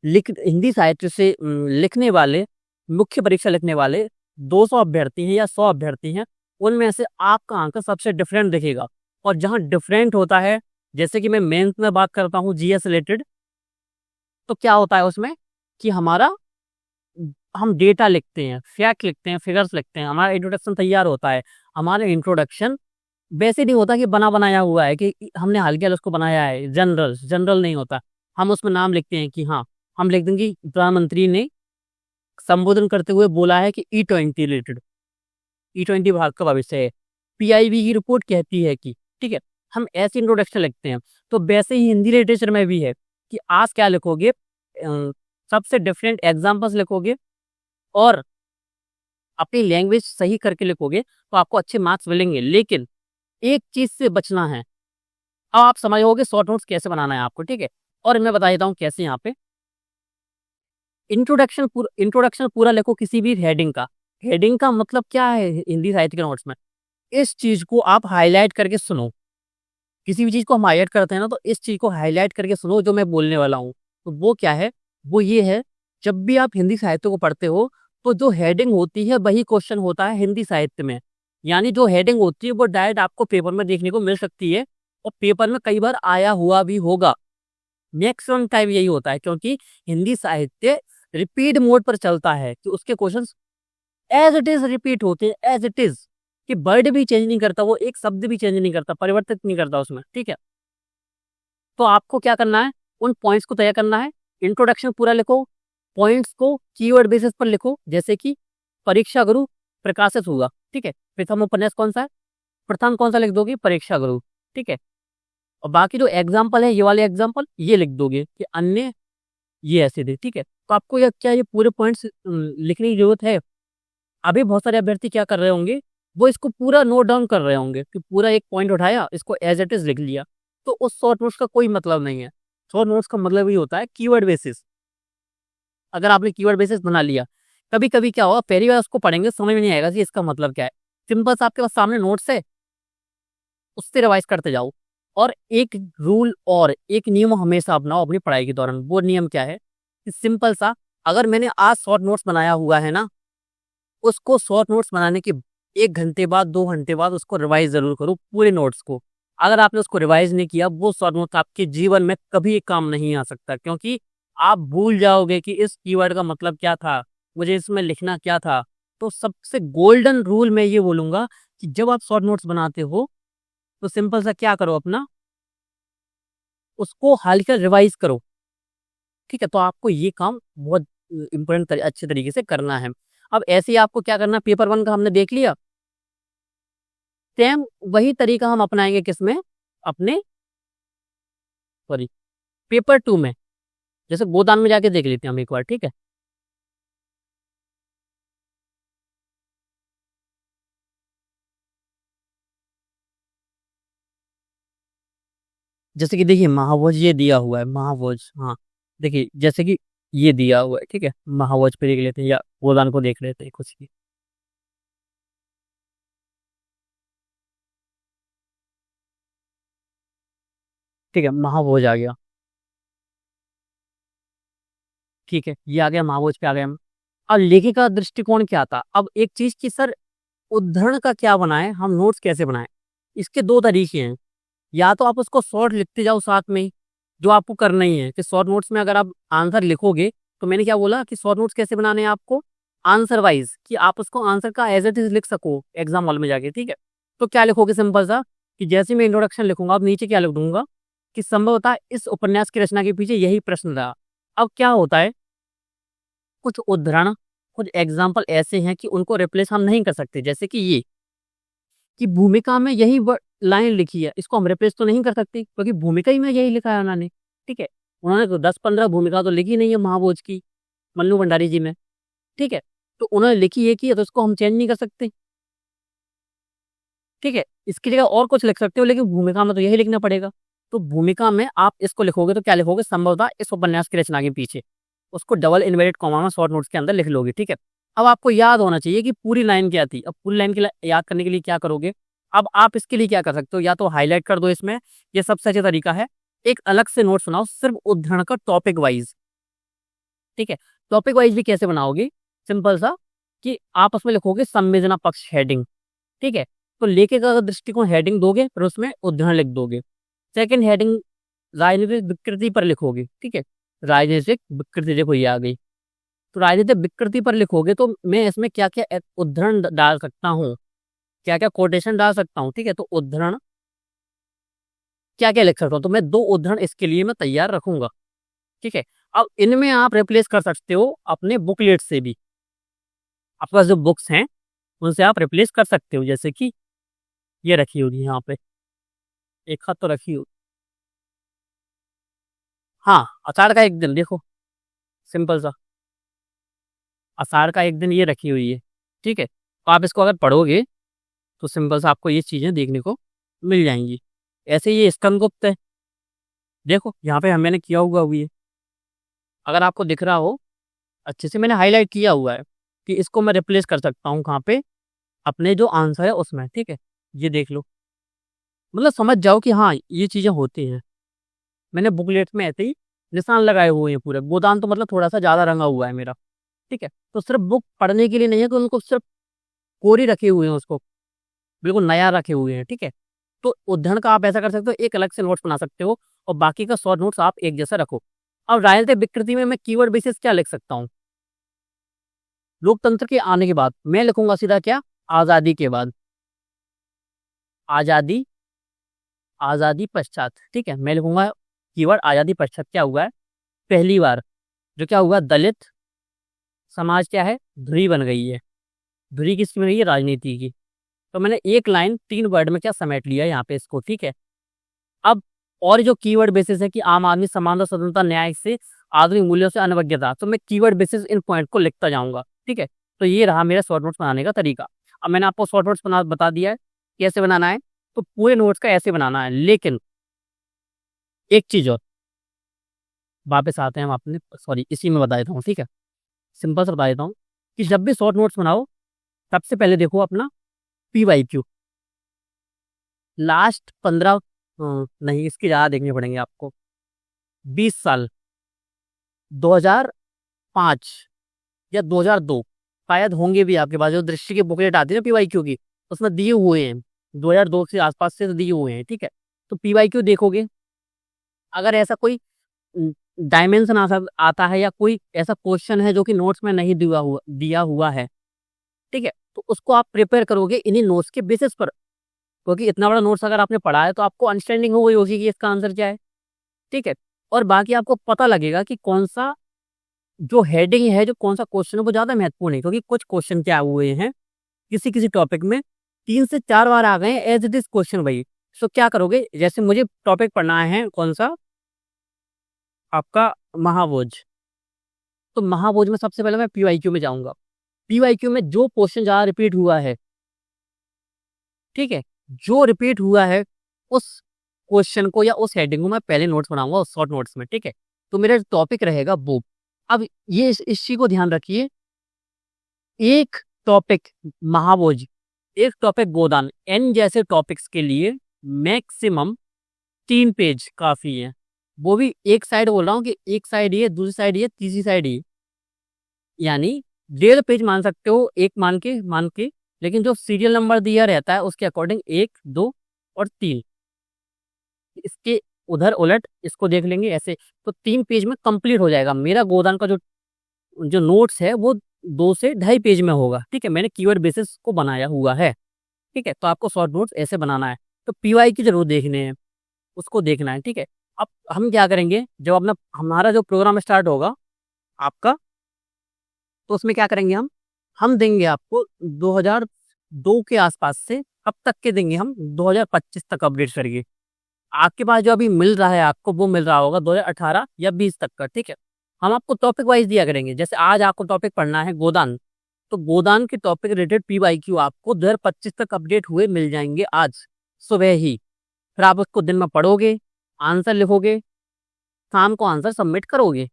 हिंदी साहित्य से लिखने वाले, मुख्य परीक्षा लिखने वाले 200 अभ्यर्थी हैं या 100 अभ्यर्थी हैं, उनमें से आपका अंक सबसे डिफरेंट दिखेगा। और जहां डिफरेंट होता है, जैसे कि मैं मेंस में बात करता हूँ जीएस रिलेटेड, तो क्या होता है उसमें कि हम डेटा लिखते हैं, फैक्ट लिखते हैं, फिगर्स लिखते हैं, हमारा इंट्रोडक्शन तैयार होता है। हमारा इंट्रोडक्शन वैसे नहीं होता कि बना बनाया हुआ है, कि हमने हल्के उसको बनाया है, जनरल नहीं होता। हम उसमें नाम लिखते हैं कि हाँ, हम लिख देंगे कि प्रधानमंत्री ने संबोधन करते हुए बोला है कि E20 रिलेटेड, E20 भारत का भविष्य है, PIB की रिपोर्ट कहती है कि, ठीक है। हम ऐसे इंट्रोडक्शन लिखते हैं। तो वैसे ही हिंदी लिटरेचर में भी है कि आज क्या लिखोगे, सबसे डिफरेंट एग्जाम्पल्स लिखोगे और अपनी लैंग्वेज सही करके लिखोगे तो आपको अच्छे मार्क्स मिलेंगे। लेकिन एक चीज से बचना है। अब आप समझोगे शॉर्ट नोट्स कैसे बनाना है आपको, ठीक है। और मैं बता देता हूँ कैसे। यहाँ पे इंट्रोडक्शन पूरा लिखो किसी भी हेडिंग का। हेडिंग का मतलब क्या है हिंदी साहित्य के नोट्स में, इस चीज को आप हाईलाइट करके सुनो। किसी भी चीज को हम हाईलाइट करते हैं ना, तो इस चीज को हाईलाइट करके सुनो जो मैं बोलने वाला हूँ। तो वो क्या है, वो ये है, जब भी आप हिंदी साहित्य को पढ़ते हो तो जो हेडिंग होती है वही क्वेश्चन होता है हिंदी साहित्य में। यानी जो हेडिंग होती है वो डायरेक्ट आपको पेपर में देखने को मिल सकती है, और पेपर में कई बार आया हुआ भी होगा। मैक्सिमम टाइम यही होता है, क्योंकि हिंदी साहित्य रिपीट मोड पर चलता है कि उसके questions as it is repeat होते हैं, एज इट इज, कि वर्ड भी चेंज नहीं करता, वो एक शब्द भी चेंज नहीं करता, परिवर्तित नहीं करता उसमें, ठीक है। तो आपको क्या करना है, उन पॉइंट्स को तय करना है। इंट्रोडक्शन पूरा लिखो, पॉइंट्स को कीवर्ड बेसिस पर लिखो, जैसे कि परीक्षा गुरु प्रकाशित हुआ, ठीक है। प्रथम उपन्यास कौन सा है, प्रथम कौन सा लिख दोगे, परीक्षा गुरु, ठीक है। और बाकी जो एग्जाम्पल है, ये वाले एग्जाम्पल ये लिख दोगे कि अन्य ये ऐसे थे, ठीक है। तो आपको ये पूरे पॉइंट्स लिखने की जरूरत है। अभी बहुत सारे अभ्यर्थी क्या कर रहे होंगे, वो इसको पूरा नोट डाउन कर रहे होंगे कि पूरा एक पॉइंट उठाया, इसको एज इट इज लिख लिया। तो उस शॉर्ट नोट्स का कोई मतलब नहीं है। शॉर्ट नोट्स का मतलब ही होता है कीवर्ड बेसिस। अगर आपने कीवर्ड बेसिस बना लिया, कभी कभी क्या होगा, पहली बार उसको पढ़ेंगे समझ में नहीं आएगा कि इसका मतलब क्या है। सिंपल सा आपके पास सामने नोट्स है, उससे रिवाइज करते जाओ। और एक रूल और एक नियम हमेशा अपनाओ अपनी पढ़ाई के दौरान। वो नियम क्या है कि सिंपल सा, अगर मैंने आज शॉर्ट नोट्स बनाया हुआ है ना, उसको शॉर्ट नोट्स बनाने के 1 घंटे बाद, 2 घंटे बाद उसको रिवाइज जरूर करो पूरे नोट्स को। अगर आपने उसको रिवाइज नहीं किया, वो शॉर्ट नोट्स आपके जीवन में कभी काम नहीं आ सकता, क्योंकि आप भूल जाओगे कि इस कीवर्ड का मतलब क्या था, मुझे इसमें लिखना क्या था। तो सबसे गोल्डन रूल मैं ये बोलूंगा कि जब आप शॉर्ट नोट्स बनाते हो तो सिंपल सा क्या करो, अपना उसको हल्का रिवाइज करो। ठीक है, तो आपको ये काम बहुत इम्पोर्टेंट अच्छे तरीके से करना है। अब ऐसे ही आपको क्या करना, पेपर 1 का हमने देख लिया, सेम वही तरीका हम अपनाएंगे किसमें, अपने सॉरी पेपर 2 में। जैसे गोदान में जाके देख लेते हैं हम एक बार, ठीक है। जैसे कि देखिए महाभोज ये दिया हुआ है, महाभोज, हाँ देखिए जैसे कि ये दिया हुआ है, ठीक है, महाभोज पे देख लेते हैं या गोदान को देख लेते हैं कुछ भी। ठीक है, महाभोज आ गया, ठीक है, ये आ गया, महाभोज पे आ गया हम। अब लेखक का दृष्टिकोण क्या था, अब एक चीज की सर उद्धरण का क्या बनाए, हम नोट्स कैसे बनाए। इसके दो तरीके हैं, या तो आप उसको शॉर्ट लिखते जाओ साथ में ही, जो आपको करना ही है कि शॉर्ट नोट्स में अगर आप आंसर लिखोगे, तो मैंने क्या बोला कि शॉर्ट नोट्स कैसे बनाने हैं आपको, आंसर वाइज, कि आप उसको आंसर का एज इट इज लिख सको एग्जाम हॉल में जाके, ठीक है। तो क्या लिखोगे, सिंपल सा कि जैसे मैं इंट्रोडक्शन लिखूंगा, अब नीचे क्या लिख दूंगा कि संभवतः इस उपन्यास की रचना के पीछे यही प्रश्न रहा। अब क्या होता है, कुछ उदाहरण, कुछ एग्जाम्पल ऐसे हैं कि उनको रिप्लेस हम नहीं कर सकते, जैसे कि ये कि भूमिका में यही लाइन लिखी है, इसको हम रिप्लेस तो नहीं कर सकते क्योंकि भूमिका ही में यही लिखा है उन्होंने, ठीक है। उन्होंने तो 10-15 भूमिका तो लिखी नहीं है महाभोज की, मन्नू भंडारी जी में, ठीक है। तो उन्होंने लिखी है कि तो उसको हम चेंज नहीं कर सकते, ठीक है। इसकी जगह और कुछ लिख सकते हो, लेकिन भूमिका में तो यही लिखना पड़ेगा। तो भूमिका में आप इसको लिखोगे तो क्या लिखोगे, संभवतः इस उपन्यास की रचना के पीछे, उसको डबल इन्वर्टेड कॉमा में शॉर्ट नोट्स के अंदर लिख लोगे, ठीक है। अब आपको याद होना चाहिए कि पूरी लाइन क्या थी। अब पूरी लाइन याद करने के लिए क्या करोगे, अब आप इसके लिए क्या कर सकते हो, या तो हाईलाइट कर दो इसमें, ये सबसे अच्छा तरीका है। एक अलग से नोट्स बनाओ सिर्फ उद्धरण का टॉपिक वाइज, ठीक है। टॉपिक वाइज भी कैसे बनाओगे, सिंपल सा कि आप उसमें लिखोगे संवेदना पक्ष हेडिंग, ठीक है। तो लेके का अगर दृष्टिकोण हेडिंग दोगे, फिर उसमें उद्धरण लिख दोगे। सेकंड हेडिंग राजनीतिक विकृति पर लिखोगे, ठीक है। राजनीतिक विकृति, देखो ये आ गई, तो राजनीतिक विकृति पर लिखोगे तो मैं इसमें क्या क्या उद्धरण डाल सकता हूँ, क्या क्या कोटेशन डाल सकता हूँ, ठीक है। तो उद्धरण क्या क्या लिख सकता हूँ, तो मैं 2 उद्धरण इसके लिए मैं तैयार रखूंगा, ठीक है। अब इनमें आप रिप्लेस कर सकते हो अपने बुकलेट से भी, आपके पास जो बुक्स हैं उनसे आप रिप्लेस कर सकते हो, जैसे कि ये रखी होगी यहाँ पे, एक हाथ तो रखी हो, हाँ अषाढ़ का एक दिन, देखो सिंपल सा आषाढ़ का एक दिन ये रखी हुई है, ठीक है। तो आप इसको अगर पढ़ोगे तो सिंपल सा आपको ये चीज़ें देखने को मिल जाएंगी। ऐसे ये स्कंदगुप्त है, देखो यहाँ पे मैंने किया हुआ हुई है, अगर आपको दिख रहा हो अच्छे से, मैंने हाईलाइट किया हुआ है कि इसको मैं रिप्लेस कर सकता हूँ कहाँ पे, अपने जो आंसर है उसमें, ठीक है। ये देख लो, मतलब समझ जाओ कि हाँ ये चीज़ें होती हैं। मैंने बुकलेट में ऐसे ही निशान लगाए हुए हैं पूरे, गोदान तो मतलब थोड़ा सा ज़्यादा रंगा हुआ है मेरा, ठीक है। तो सिर्फ बुक पढ़ने के लिए नहीं है कि उनको सिर्फ कोरी रखे हुए हैं, उसको बिल्कुल नया रखे हुए हैं, ठीक है। तो उद्धरण का आप ऐसा कर सकते हो, एक अलग से नोट्स बना सकते हो और बाकी का शॉर्ट नोट्स आप एक जैसा रखो। अब राजनीतिक विकृति में मैं कीवर्ड बेसिस क्या लिख सकता हूँ, लोकतंत्र के आने के बाद मैं लिखूंगा सीधा क्या, आजादी के बाद, आजादी, आजादी पश्चात, ठीक है। मैं लिखूंगा कीवर्ड आजादी पश्चात, क्या हुआ है, पहली बार जो क्या हुआ, दलित समाज क्या है, धुरी बन गई है। धुरी किसकी बन गई है, राजनीति की। तो मैंने एक लाइन 3 वर्ड में क्या समेट लिया यहाँ पे इसको, ठीक है। अब और जो कीवर्ड बेसिस है कि आम आदमी समानता, स्वतंत्रता, न्याय से आधुनिक मूल्यों से अनवज्ञता, तो मैं कीवर्ड बेसिस इन पॉइंट को लिखता जाऊंगा, ठीक है। तो ये रहा मेरा शॉर्ट नोट्स बनाने का तरीका। अब मैंने आपको शॉर्ट नोट्स बता दिया है कैसे बनाना है, तो पूरे नोट्स का ऐसे बनाना है। लेकिन एक चीज और, वापस आते हैं हम अपने, सॉरी इसी में बता देता हूँ, ठीक है। सिंपल से बता देता हूँ कि जब भी शॉर्ट नोट्स बनाओ, सबसे पहले देखो अपना PYQ, लास्ट 15 नहीं इसकी ज़्यादा देखने पड़ेंगे आपको, 20 साल, 2005 या 2002 शायद होंगे भी आपके पास, जो दृष्टि की बुकलेट आती है ना PYQ की, उसमें दिए हुए हैं, 2002 के आसपास से दिए हुए हैं, ठीक है। तो PYQ देखोगे, अगर ऐसा कोई डायमेंशन आता है या कोई ऐसा क्वेश्चन है जो कि नोट्स में नहीं दिया हुआ है, ठीक है, तो उसको आप प्रिपेयर करोगे इन्हीं नोट्स के बेसिस पर, क्योंकि इतना बड़ा नोट्स अगर आपने पढ़ा है तो आपको अंडरस्टैंडिंग हो गई होगी कि इसका आंसर क्या है, ठीक है। और बाकी आपको पता लगेगा कि कौन सा जो हेडिंग है, जो कौन सा क्वेश्चन है वो ज़्यादा महत्वपूर्ण है, क्योंकि कुछ क्वेश्चन क्या हुए हैं किसी किसी टॉपिक में 3 से 4 बार आ गए हैं एज इट इज क्वेश्चन वही। सो क्या करोगे, जैसे मुझे टॉपिक पढ़ना है कौन सा, आपका महाभोज। तो महाभोज में सबसे पहले मैं पीवाईक्यू में जाऊंगा। पीवाईक्यू में जो क्वेश्चन ज़्यादा रिपीट हुआ है, ठीक है, जो रिपीट हुआ है उस क्वेश्चन को या उस हेडिंग को मैं पहले नोट्स बनाऊंगा उस शॉर्ट नोट्स में, ठीक है। तो मेरा टॉपिक रहेगा वो। अब ये इस चीज को ध्यान रखिए, एक टॉपिक महाभोज, एक टॉपिक गोदान, एन जैसे टॉपिक्स के लिए मैक्सिमम 3 पेज काफी है। वो भी एक साइड बोल रहा हूँ कि एक साइड ये, दूसरी साइड ये, तीसरी साइड ये, यानी 1.5 पेज मान सकते हो, एक मान के, लेकिन जो सीरियल नंबर दिया रहता है उसके अकॉर्डिंग 1, 2 और 3, इसके उधर उलट इसको देख लेंगे ऐसे। तो 3 पेज में कंप्लीट हो जाएगा मेरा गोदान का जो जो नोट्स है, वो 2 से 2.5 पेज में होगा, ठीक है। मैंने कीवर्ड बेसिस को बनाया हुआ है, ठीक है। तो आपको शॉर्ट नोट्स ऐसे बनाना है। तो पीवाई की जरूर देखने हैं, उसको देखना है, ठीक है। अब हम क्या करेंगे, जब अपना हमारा जो प्रोग्राम स्टार्ट होगा आपका, तो उसमें क्या करेंगे हम देंगे आपको 2002 के आसपास से कब तक के देंगे, हम 2025 तक अपडेट करेंगे। आपके पास जो अभी मिल रहा है आपको, वो मिल रहा होगा 2018 या 20 तक का, ठीक है। हम आपको टॉपिक वाइज दिया करेंगे। जैसे आज आपको टॉपिक पढ़ना है गोदान, तो गोदान के टॉपिक रिलेटेड पीवाईक्यू आपको 2025 तक अपडेट हुए मिल जाएंगे आज सुबह ही। फिर आप उसको दिन में पढ़ोगे, आंसर लिखोगे, शाम को आंसर सबमिट करोगे,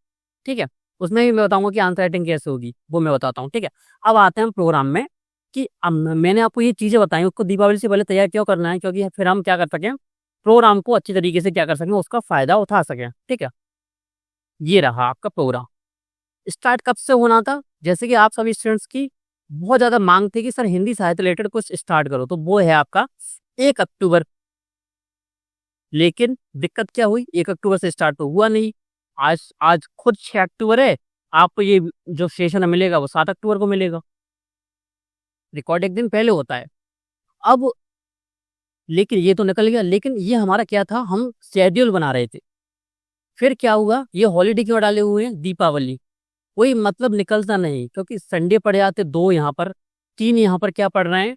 ठीक है। उसमें भी मैं बताऊंगा कि आंसर राइटिंग कैसे होगी, वो मैं बताता हूँ, ठीक है। अब आते हैं हम प्रोग्राम में कि अब मैंने आपको ये चीज़ें बताई, उसको दीपावली से पहले तैयार क्यों करना है, क्योंकि फिर हम क्या कर सकें, प्रोग्राम को अच्छी तरीके से क्या कर सकें, उसका फायदा उठा सकें, ठीक है। ये रहा आपका प्रोग्राम। स्टार्ट कब से होना था, जैसे कि आप सभी स्टूडेंट्स की बहुत ज़्यादा मांग थी कि सर हिंदी साहित्य रिलेटेड कुछ स्टार्ट करो, तो वो है आपका 1 अक्टूबर। लेकिन दिक्कत क्या हुई, 1 अक्टूबर से स्टार्ट तो हुआ नहीं। आज आज खुद 6 अक्टूबर है, आपको ये जो सेशन मिलेगा वो 7 अक्टूबर को मिलेगा। रिकॉर्ड एक दिन पहले होता है। अब लेकिन ये तो निकल गया, लेकिन ये हमारा क्या था, हम शेड्यूल बना रहे थे। फिर क्या हुआ, ये हॉलीडे क्यों डाले हुए हैं, दीपावली, कोई मतलब निकलता नहीं, क्योंकि संडे पड़ जाते 2 यहाँ पर, 3 यहाँ पर क्या पढ़ रहे हैं,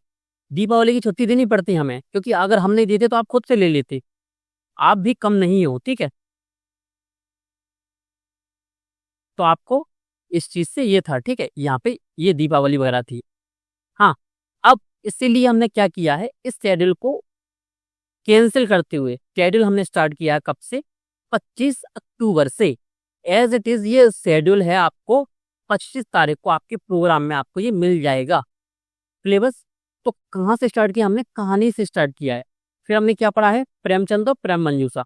दीपावली की छुट्टी देनी पड़ती हमें, क्योंकि अगर हम नहीं देते तो आप खुद से ले लेते। आप भी कम नहीं हो, ठीक है। तो आपको इस चीज से ये था, ठीक है, यहाँ पे ये दीपावली वगैरह थी। हाँ, अब इसीलिए हमने क्या किया है, इस शेड्यूल को कैंसिल करते हुए शेड्यूल हमने स्टार्ट किया है कब से, 25 अक्टूबर से। एज इट इज ये शेड्यूल है, आपको 25 तारीख को आपके प्रोग्राम में आपको ये मिल जाएगा सिलेबस। तो कहाँ से स्टार्ट किया हमने, कहानी से स्टार्ट किया है। फिर हमने क्या पढ़ा है, प्रेमचंद और प्रेम मंजूषा।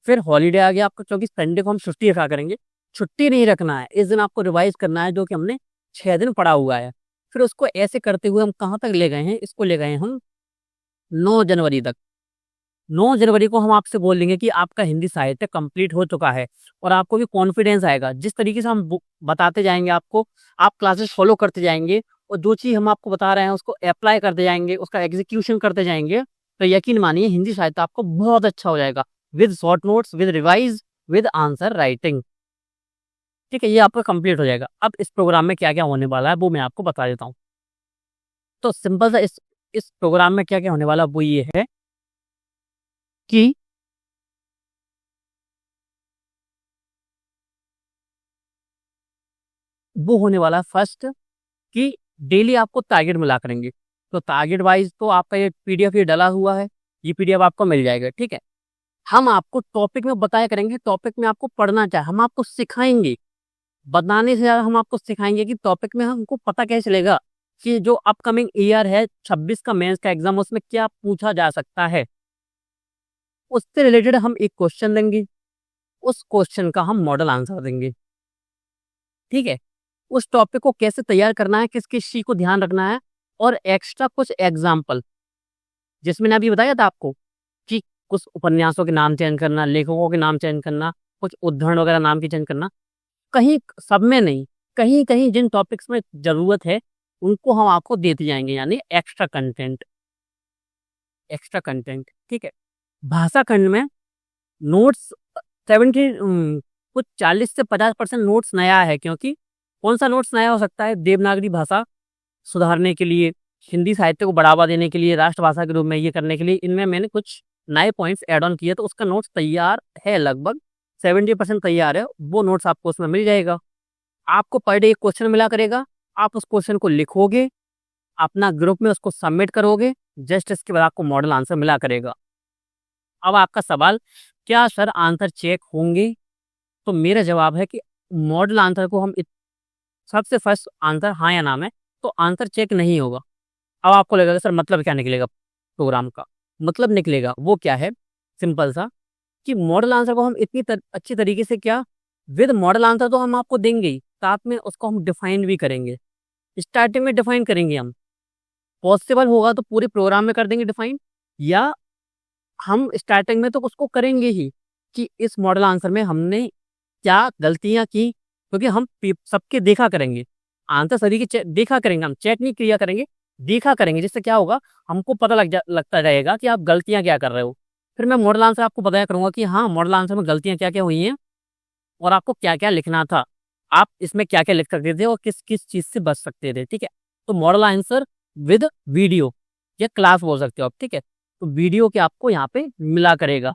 फिर हॉलीडे आ गया आपका, क्योंकि संडे को हम छुट्टी रखा करेंगे। छुट्टी नहीं रखना है, इस दिन आपको रिवाइज करना है जो कि हमने 6 दिन पढ़ा हुआ है। फिर उसको ऐसे करते हुए हम कहाँ तक ले गए हैं, इसको ले गए हम 9 जनवरी तक। 9 जनवरी को हम आपसे बोल देंगे कि आपका हिंदी साहित्य कंप्लीट हो चुका है, और आपको भी कॉन्फिडेंस आएगा। जिस तरीके से हम बताते जाएंगे आपको, आप क्लासेस फॉलो करते जाएंगे, और जो चीज़ हम आपको बता रहे हैं उसको अप्लाई करते जाएंगे, उसका एग्जीक्यूशन करते जाएंगे, तो यकीन मानिए हिंदी साहित्य आपको बहुत अच्छा हो जाएगा, with short notes, with revise, with answer writing, ठीक है। ये आपका कंप्लीट हो जाएगा। अब इस प्रोग्राम में क्या क्या होने वाला है वो मैं आपको बता देता हूँ। तो सिंपल सा इस प्रोग्राम में क्या क्या होने वाला है वो ये है कि वो होने वाला फर्स्ट कि डेली आपको टारगेट मिला करेंगे। तो टारगेट वाइज तो आपका ये पीडीएफ ये डला हुआ है, ये पीडीएफ आपको मिल जाएगा, ठीक है। हम आपको टॉपिक में बताया करेंगे, टॉपिक में आपको पढ़ना चाहे, हम आपको सिखाएंगे। बताने से ज्यादा हम आपको सिखाएंगे कि टॉपिक में हमको पता कैसे चलेगा कि जो अपकमिंग ईयर है 26 का मेंस का एग्जाम, उसमें क्या पूछा जा सकता है। उससे रिलेटेड हम एक क्वेश्चन देंगे, उस क्वेश्चन का हम मॉडल आंसर देंगे, ठीक है। उस टॉपिक को कैसे तैयार करना है, किस किस चीज को ध्यान रखना है, और एक्स्ट्रा कुछ एग्जाम्पल, जिसमें मैंने अभी बताया था आपको कि कुछ उपन्यासों के नाम चेंज करना, लेखकों के नाम चेंज करना, कुछ उद्धरण वगैरह नाम की चेंज करना, कहीं सब में नहीं, कहीं कहीं जिन टॉपिक्स में जरूरत है उनको हम आपको देते जाएंगे, यानी एक्स्ट्रा कंटेंट। Extra content. ठीक है, भाषा खंड में नोट्स 70 कुछ 40 से 50% नोट्स नया है, क्योंकि कौन सा नोट्स नया हो सकता है? देवनागरी भाषा सुधारने के लिए, हिंदी साहित्य को बढ़ावा देने के लिए, राष्ट्रभाषा के रूप में ये करने के लिए इनमें मैंने कुछ नए पॉइंट्स ऐड ऑन किए, तो उसका नोट्स तैयार है, लगभग 70% तैयार है। वो नोट्स आपको उसमें मिल जाएगा। आपको पर डे एक क्वेश्चन मिला करेगा, आप उस क्वेश्चन को लिखोगे, अपना ग्रुप में उसको सबमिट करोगे, जस्ट इसके बाद आपको मॉडल आंसर मिला करेगा। अब आपका सवाल, क्या सर आंसर चेक होंगे? तो मेरा जवाब है कि मॉडल आंसर को हम सबसे फर्स्ट आंसर हाँ या ना में, तो आंसर चेक नहीं होगा। अब आपको लगेगा सर मतलब क्या निकलेगा? प्रोग्राम का मतलब निकलेगा वो क्या है, सिंपल सा, कि मॉडल आंसर को हम इतनी अच्छी तरीके से, क्या विद मॉडल आंसर तो हम आपको देंगे ही, साथ में उसको हम डिफाइन भी करेंगे। स्टार्टिंग में डिफाइन करेंगे हम, पॉसिबल होगा तो पूरे प्रोग्राम में कर देंगे डिफाइन, या हम स्टार्टिंग में तो उसको करेंगे ही कि इस मॉडल आंसर में हमने क्या गलतियां की, क्योंकि हम सबके देखा करेंगे, आंसर सभी के देखा करेंगे, हम चेक नहीं किया करेंगे, देखा करेंगे, जिससे क्या होगा, हमको पता लगता रहेगा कि आप गलतियां क्या कर रहे हो। फिर मैं मॉडल आंसर आपको बताया करूंगा कि हाँ मॉडल आंसर में गलतियां क्या क्या हुई हैं और आपको क्या क्या लिखना था, आप इसमें क्या क्या लिख सकते थे और किस किस चीज से बच सकते थे। ठीक है, तो मॉडल आंसर विद वीडियो या क्लास बोल सकते हो आप। ठीक है, तो वीडियो के आपको यहाँ पे मिला करेगा।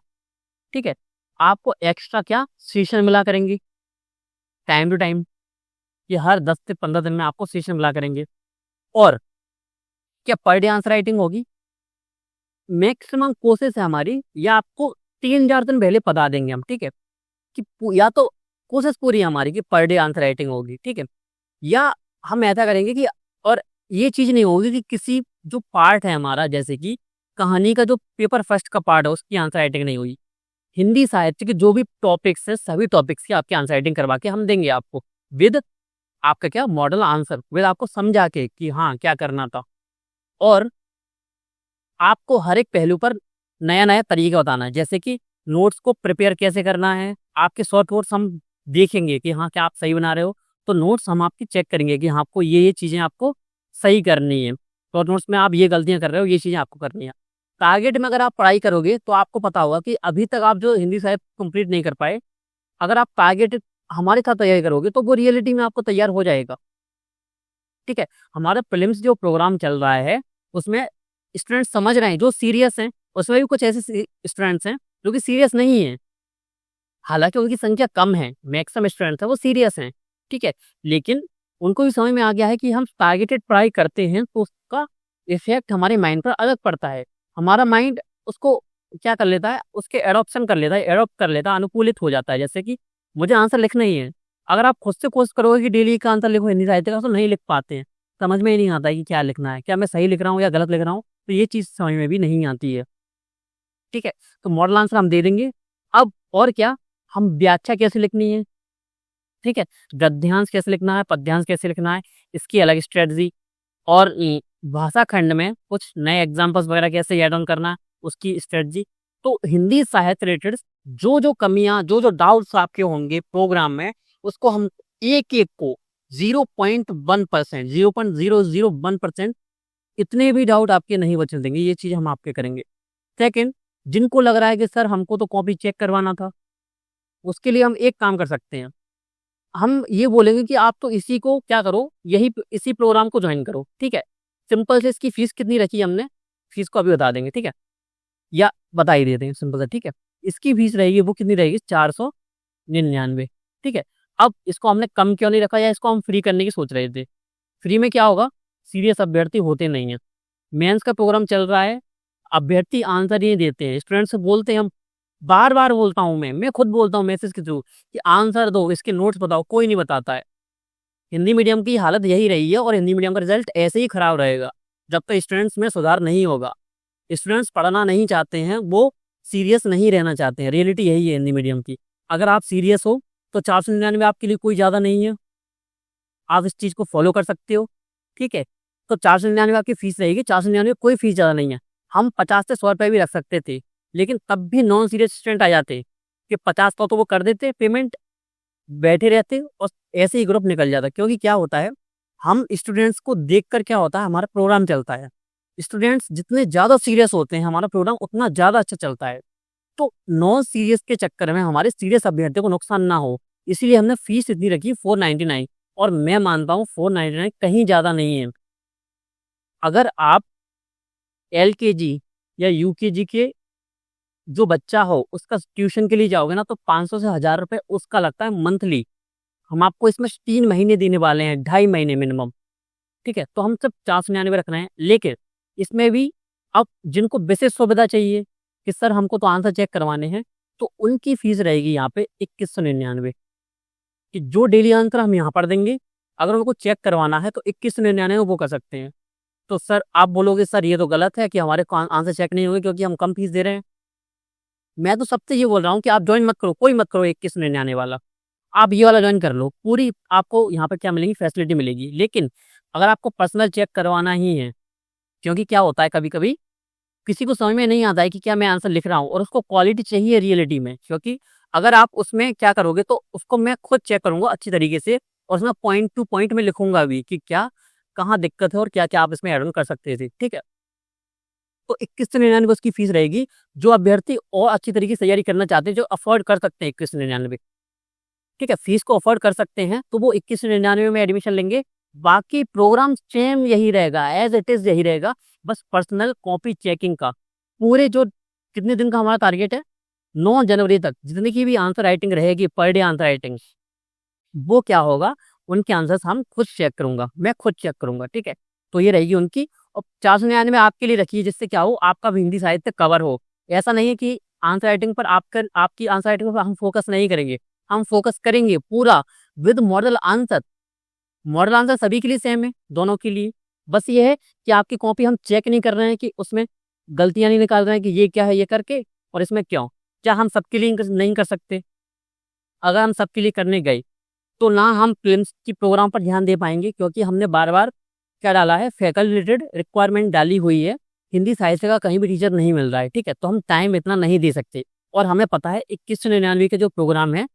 ठीक है, आपको एक्स्ट्रा क्या सेशन मिला करेंगे टाइम टू टाइम, ये हर 10 से 15 दिन में आपको सेशन मिला करेंगे। और क्या पर डे आंसर राइटिंग होगी? मैक्सिमम कोशिश है हमारी, या आपको 3-4 दिन पहले बता देंगे हम। ठीक है, कि या तो कोशिश पूरी है हमारी कि पर डे आंसर राइटिंग होगी। ठीक है, या हम ऐसा करेंगे कि, और ये चीज नहीं होगी कि किसी जो पार्ट है हमारा, जैसे कि कहानी का जो पेपर फर्स्ट का पार्ट है उसकी आंसर राइटिंग नहीं हुई, हिंदी साहित्य के जो भी टॉपिक्स है सभी टॉपिक्स की आपकी आंसर राइटिंग करवा के हम देंगे आपको, विद आपका क्या मॉडल आंसर, विद आपको समझा के कि हाँ क्या करना था। और आपको हर एक पहलू पर नया नया तरीका बताना है, जैसे कि नोट्स को प्रिपेयर कैसे करना है, आपके शॉर्ट नोट्स हम देखेंगे कि हाँ क्या आप सही बना रहे हो, तो नोट्स हम आपकी चेक करेंगे कि हाँ आपको ये चीज़ें आपको सही करनी है, शॉर्ट नोट्स में आप ये गलतियां कर रहे हो, ये चीज़ें आपको करनी है। टारगेट में अगर आप पढ़ाई करोगे तो आपको पता होगा कि अभी तक आप जो हिंदी साहित्य कंप्लीट नहीं कर पाए, अगर आप टारगेट हमारे साथ तैयारी करोगे तो वो रियलिटी में आपको तैयार हो जाएगा। ठीक है, हमारा प्रीलिम्स जो प्रोग्राम चल रहा है उसमें स्टूडेंट्स समझ रहे हैं जो सीरियस हैं, उसमें भी कुछ ऐसे स्टूडेंट्स हैं जो कि सीरियस नहीं है, हालांकि उनकी संख्या कम है, मैक्सिमम स्टूडेंट्स हैं वो सीरियस हैं। ठीक है, लेकिन उनको भी समझ में आ गया है कि हम टारगेटेड पढ़ाई करते हैं तो उसका इफेक्ट हमारे माइंड पर अलग पड़ता है, हमारा माइंड उसको क्या कर लेता है, उसके एडॉप्शन कर लेता है, एडॉप्ट कर लेता है, अनुकूलित हो जाता है। जैसे कि मुझे आंसर लिखना ही है, अगर आप खुद से कोशिश करोगे कि डेली का आंसर लिखो हिंदी साहित्य का, तो नहीं लिख पाते हैं, समझ में ही नहीं आता है कि क्या लिखना है, क्या मैं सही लिख रहा हूँ या गलत लिख रहा हूँ, तो ये चीज़ समझ में भी नहीं आती है। ठीक है, तो मॉडल आंसर हम दे देंगे। अब और क्या, हम व्याख्या कैसे लिखनी है, ठीक है, गद्यांश कैसे लिखना है, पद्यांश कैसे लिखना है, इसकी अलग स्ट्रेटजी, और भाषा खंड में कुछ नए एग्जाम्पल्स वगैरह कैसे ऐड ऑन करना है उसकी स्ट्रेटजी। तो हिंदी साहित्य रिलेटेड जो जो कमियां, जो जो डाउट्स आपके होंगे प्रोग्राम में, उसको हम एक एक को 0.1%, 0.001%, इतने भी डाउट आपके नहीं बचने देंगे, ये चीज हम आपके करेंगे। सेकंड, जिनको लग रहा है कि सर हमको तो कॉपी चेक करवाना था, उसके लिए हम एक काम कर सकते हैं, हम ये बोलेंगे कि आप तो इसी को क्या करो, यही इसी प्रोग्राम को ज्वाइन करो। ठीक है, सिंपल से इसकी फीस कितनी रखी है हमने, फीस को अभी बता देंगे। ठीक है, या बता ही देते हैं सिंपल से। ठीक है, इसकी फीस रहेगी, वो कितनी रहेगी, 499। ठीक है, अब इसको हमने कम क्यों नहीं रखा, या इसको हम फ्री करने की सोच रहे थे। फ्री में क्या होगा, सीरियस अभ्यर्थी होते नहीं है, मेंस का प्रोग्राम चल रहा है, अभ्यर्थी आंसर ये देते हैं, स्टूडेंट से बोलते हैं, हम बार बार बोलता हूँ, मैं खुद बोलता हूँ मैसेज के थ्रू कि आंसर दो, इसके नोट्स बताओ, कोई नहीं बताता है। हिंदी मीडियम की हालत यही रही है, और हिंदी मीडियम का रिजल्ट ऐसे ही खराब रहेगा जब तक स्टूडेंट्स में सुधार नहीं होगा। स्टूडेंट्स पढ़ना नहीं चाहते हैं, वो सीरियस नहीं रहना चाहते हैं, रियलिटी यही है हिंदी मीडियम की। अगर आप सीरियस हो तो 499 आपके लिए कोई ज़्यादा नहीं है, आप इस चीज़ को फॉलो कर सकते हो। ठीक है, तो 499 आपकी फीस रहेगी, 499 कोई फीस ज़्यादा नहीं है। हम 50 से 100 रुपये भी रख सकते थे, लेकिन तब भी नॉन सीरियस स्टूडेंट आ जाते कि 50 का तो वो कर देते पेमेंट, बैठे रहते और ऐसे ही ग्रुप निकल जाता। क्योंकि क्या होता है, हम स्टूडेंट्स को देखकर क्या होता है, हमारा प्रोग्राम चलता है, स्टूडेंट्स जितने ज़्यादा सीरियस होते हैं हमारा प्रोग्राम उतना ज़्यादा अच्छा चलता है। तो नॉन सीरियस के चक्कर में हमारे सीरियस अभ्यर्थियों को नुकसान ना हो, इसीलिए हमने फीस इतनी रखी 499 और मैं मानता हूँ 499 कहीं ज़्यादा नहीं है। अगर आप एलकेजी या यूकेजी के जो बच्चा हो उसका ट्यूशन के लिए जाओगे ना तो 500 से 1000 रुपए उसका लगता है मंथली। हम आपको इसमें 3 महीने देने वाले हैं, 2.5 महीने मिनिमम, ठीक है? तो हम सिर्फ 499 रख रहे हैं। लेकिन इसमें भी अब जिनको विशेष सुविधा चाहिए कि सर हमको तो आंसर चेक करवाने हैं, तो उनकी फीस रहेगी यहाँ पे 2199 कि जो डेली आंसर हम यहाँ पर देंगे, अगर उनको चेक करवाना है तो 2199 वो कर सकते हैं। तो सर आप बोलोगे सर ये तो गलत है कि हमारे को आंसर चेक नहीं होंगे क्योंकि हम कम फीस दे रहे हैं। मैं तो सबसे ये बोल रहा हूँ कि आप ज्वाइन मत करो, कोई मत करो 2199 वाला। आप ये वाला ज्वाइन कर लो, पूरी आपको यहाँ पे क्या मिलेगी, फैसिलिटी मिलेगी। लेकिन अगर आपको पर्सनल चेक करवाना ही है, क्योंकि क्या होता है कभी-कभी किसी को समझ में नहीं आता है कि क्या मैं आंसर लिख रहा हूँ और उसको क्वालिटी चाहिए रियलिटी में, क्योंकि अगर आप उसमें क्या करोगे तो उसको मैं खुद चेक करूँगा अच्छी तरीके से और उसमें पॉइंट टू पॉइंट में लिखूँगा भी कि क्या कहाँ दिक्कत है और क्या-क्या आप इसमें ऐड ऑन कर सकते थे, ठीक है? तो 2199 उसकी फीस रहेगी। जो अभ्यर्थी और अच्छी तरीके से तैयारी करना चाहते हैं, जो अफोर्ड कर सकते हैं 2199, ठीक है, फीस को अफोर्ड कर सकते हैं, तो वो 2199 में एडमिशन लेंगे। बाकी प्रोग्राम सेम यही रहेगा, एज़ इट इज़ यही रहेगा, बस पर्सनल कॉपी चेकिंग का। पूरे जो कितने दिन का हमारा टारगेट है, 9 जनवरी तक जितनी की भी आंसर राइटिंग रहेगी, पर डे आंसर राइटिंग, वो क्या होगा, उनके आंसर्स हम खुद चेक करूँगा, मैं खुद चेक करूँगा, ठीक है? तो ये रहेगी उनकी और 499 आपके लिए रखी है, जिससे क्या हो, आपका भी हिंदी साहित्य कवर हो। ऐसा नहीं है कि आंसर राइटिंग पर आपकी आंसर राइटिंग पर हम फोकस नहीं करेंगे, हम फोकस करेंगे पूरा with model answer. Model answer सभी के लिए सेम है, दोनों के लिए। बस ये है कि आपकी कॉपी हम चेक नहीं कर रहे हैं कि उसमें गलतियाँ नहीं निकाल रहे हैं कि ये क्या है ये करके और इसमें क्यों? क्या हम सबके लिए नहीं कर सकते? अगर हम सबके लिए करने गए, तो ना हम प्रीलिम्स की प्रोग्राम पर ध्यान दे पाएँगे, क्योंकि हमने बार-बार क्या डाला है, फैकल्टी रिलेटेड रिक्वायरमेंट डाली हुई है। हिंदी साहित्य का कहीं भी टीचर नहीं मिल रहा है, ठीक है? तो हम टाइम इतना नहीं दे सकते और हमें पता है 2199 के जो प्रोग्राम है,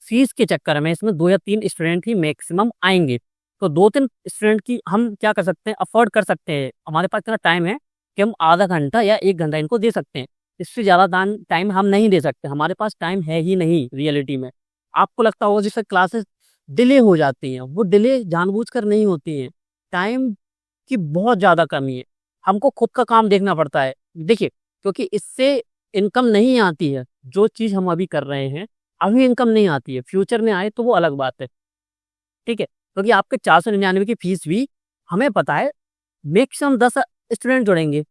फीस के चक्कर में इसमें 2 या 3 स्टूडेंट ही मैक्सिमम आएँगे। तो 2-3 स्टूडेंट की हम क्या कर सकते हैं, अफ़ोर्ड कर सकते हैं। हमारे पास इतना टाइम है कि हम आधा घंटा या 1 घंटा इनको दे सकते हैं। इससे ज़्यादा टाइम हम नहीं दे सकते, हमारे पास टाइम है ही नहीं रियलिटी में। आपको लगता होगा जैसे क्लासेस डिले हो जाती हैं, वो डिले जानबूझकर नहीं होती हैं। टाइम की बहुत ज़्यादा कमी है, हमको खुद का काम देखना पड़ता है। देखिए, क्योंकि इससे इनकम नहीं आती है, जो चीज़ हम अभी कर रहे हैं, अभी इनकम नहीं आती है, फ्यूचर में आए तो वो अलग बात है, ठीक है? क्योंकि आपके 499 की फीस भी हमें पता है मैक्सिमम 10 स्टूडेंट जुड़ेंगे,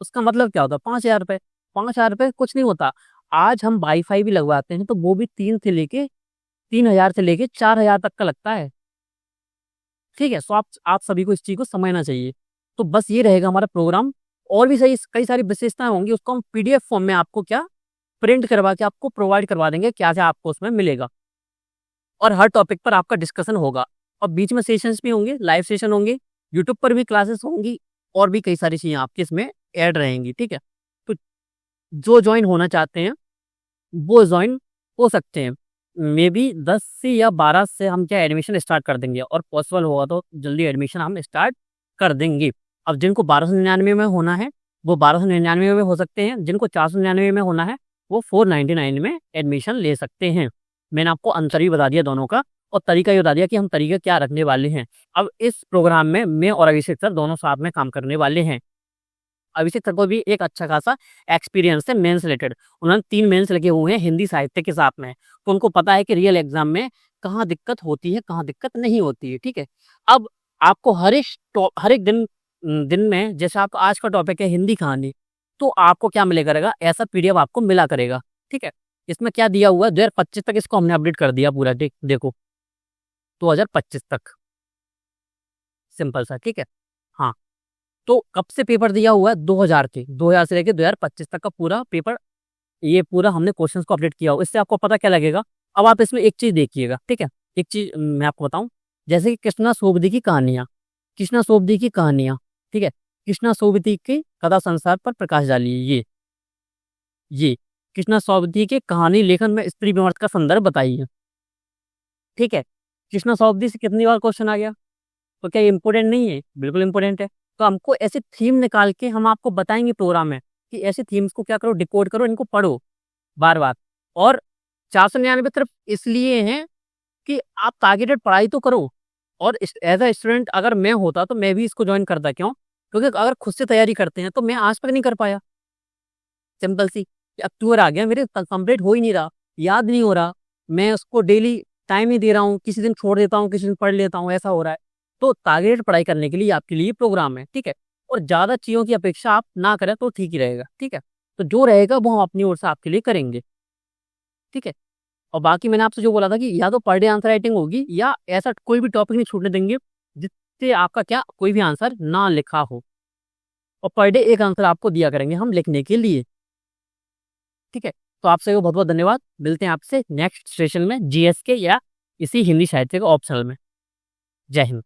उसका मतलब क्या होता है, 5,000 रुपए। 5,000 रुपए कुछ नहीं होता। आज हम वाई-फाई भी लगवाते हैं तो वो भी 3,000 से लेके 4,000 तक का लगता है, ठीक है? सो आप सभी को इस चीज़ को समझना चाहिए। तो बस ये रहेगा हमारा प्रोग्राम, और भी सही कई सारी विशेषताएँ होंगी, उसको हम पीडीएफ फॉर्म में आपको क्या प्रिंट करवा के आपको प्रोवाइड करवा देंगे, क्या-क्या आपको उसमें मिलेगा और हर टॉपिक पर आपका डिस्कशन होगा और बीच में सेशंस भी होंगे, लाइव सेशन होंगे, यूट्यूब पर भी क्लासेस होंगी और भी कई सारी चीज़ें आपकी इसमें ऐड रहेंगी, ठीक है? तो जो जॉइन होना चाहते हैं, वो जॉइन हो सकते हैं। मेबी 10 से या 12 से हम क्या एडमिशन स्टार्ट कर देंगे और पॉसिबल होगा तो जल्दी एडमिशन हम स्टार्ट कर देंगे। अब जिनको 1299 में होना है, वो 1299 में हो सकते हैं, जिनको 499 में होना है, वो 499 में एडमिशन ले सकते हैं। मैंने आपको अंतर भी बता दिया दोनों का और तरीका ये बता दिया कि हम तरीका क्या रखने वाले हैं। अब इस प्रोग्राम में मैं और अभिषेक सर दोनों साथ में काम करने वाले हैं। अभिषेक सर को भी एक अच्छा खासा एक्सपीरियंस है मेंस रिलेटेड। उन्होंने 3 मेंस लगे हुए हैं हिंदी साहित्य के साथ में, तो उनको पता है कि रियल एग्जाम में कहाँ दिक्कत होती है, कहाँ दिक्कत नहीं होती है, ठीक है? अब आपको हर एक दिन में, जैसे आपका आज का टॉपिक है हिंदी कहानी, तो आपको क्या मिला करेगा, ऐसा पीडीएफ आपको मिला करेगा, ठीक है? इसमें क्या दिया हुआ है, 2025 तक इसको हमने अपडेट कर दिया पूरा, देखो 2025 तक, सिंपल सा, ठीक है? हाँ, तो कब से पेपर दिया हुआ है, 2000 से लेके 2025 तक का पूरा पेपर, ये पूरा हमने क्वेश्चंस को अपडेट किया हो। इससे आपको पता क्या लगेगा, अब आप इसमें एक चीज़ देखिएगा, ठीक है? एक चीज़ मैं आपको बताऊँ, जैसे कि कृष्णा सोबती की कहानियाँ, ठीक है? कृष्णा सोबती के कथा संसार पर प्रकाश डालिए, ये कृष्णा सोबती के कहानी लेखन में स्त्री विमर्श का संदर्भ बताइए, ठीक है? कृष्णा सोबती से कितनी बार क्वेश्चन आ गया, तो क्या ये इम्पोर्टेंट नहीं है? बिल्कुल इम्पोर्टेंट है। तो हमको ऐसे थीम निकाल के हम आपको बताएंगे प्रोग्राम में कि ऐसे थीम्स को क्या करो, डिकोड करो, इनको पढ़ो बार बार। और 499 सिर्फ इसलिए हैं कि आप टारगेटेड पढ़ाई तो करो। और एज अ स्टूडेंट अगर मैं होता तो मैं भी इसको ज्वाइन करता। क्यों? क्योंकि अगर खुद से तैयारी करते हैं तो मैं आज तक नहीं कर पाया। सिंपल सी अक्टूबर आ गया, मेरे कंप्लीट हो ही नहीं रहा, याद नहीं हो रहा, मैं उसको डेली टाइम नहीं दे रहा हूँ, किसी दिन छोड़ देता हूँ, किसी दिन पढ़ लेता हूँ, ऐसा हो रहा है। तो टारगेटेड पढ़ाई करने के लिए आपके लिए प्रोग्राम है, ठीक है। और ज़्यादा चीज़ों की अपेक्षा आप ना करें तो ठीक ही रहेगा, ठीक है। तो जो रहेगा वो हम अपनी ओर से आपके लिए करेंगे, ठीक है। और बाकी मैंने आपसे जो बोला था कि या तो पर डे आंसर राइटिंग होगी या ऐसा कोई भी टॉपिक नहीं छूटने देंगे जिससे आपका क्या कोई भी आंसर ना लिखा हो। और पर डे एक आंसर आपको दिया करेंगे हम लिखने के लिए, ठीक है। तो आप सभी को बहुत बहुत धन्यवाद। मिलते हैं आपसे नेक्स्ट सेशन में जीएस के या इसी हिंदी साहित्य के ऑप्शनल में। जय हिंद।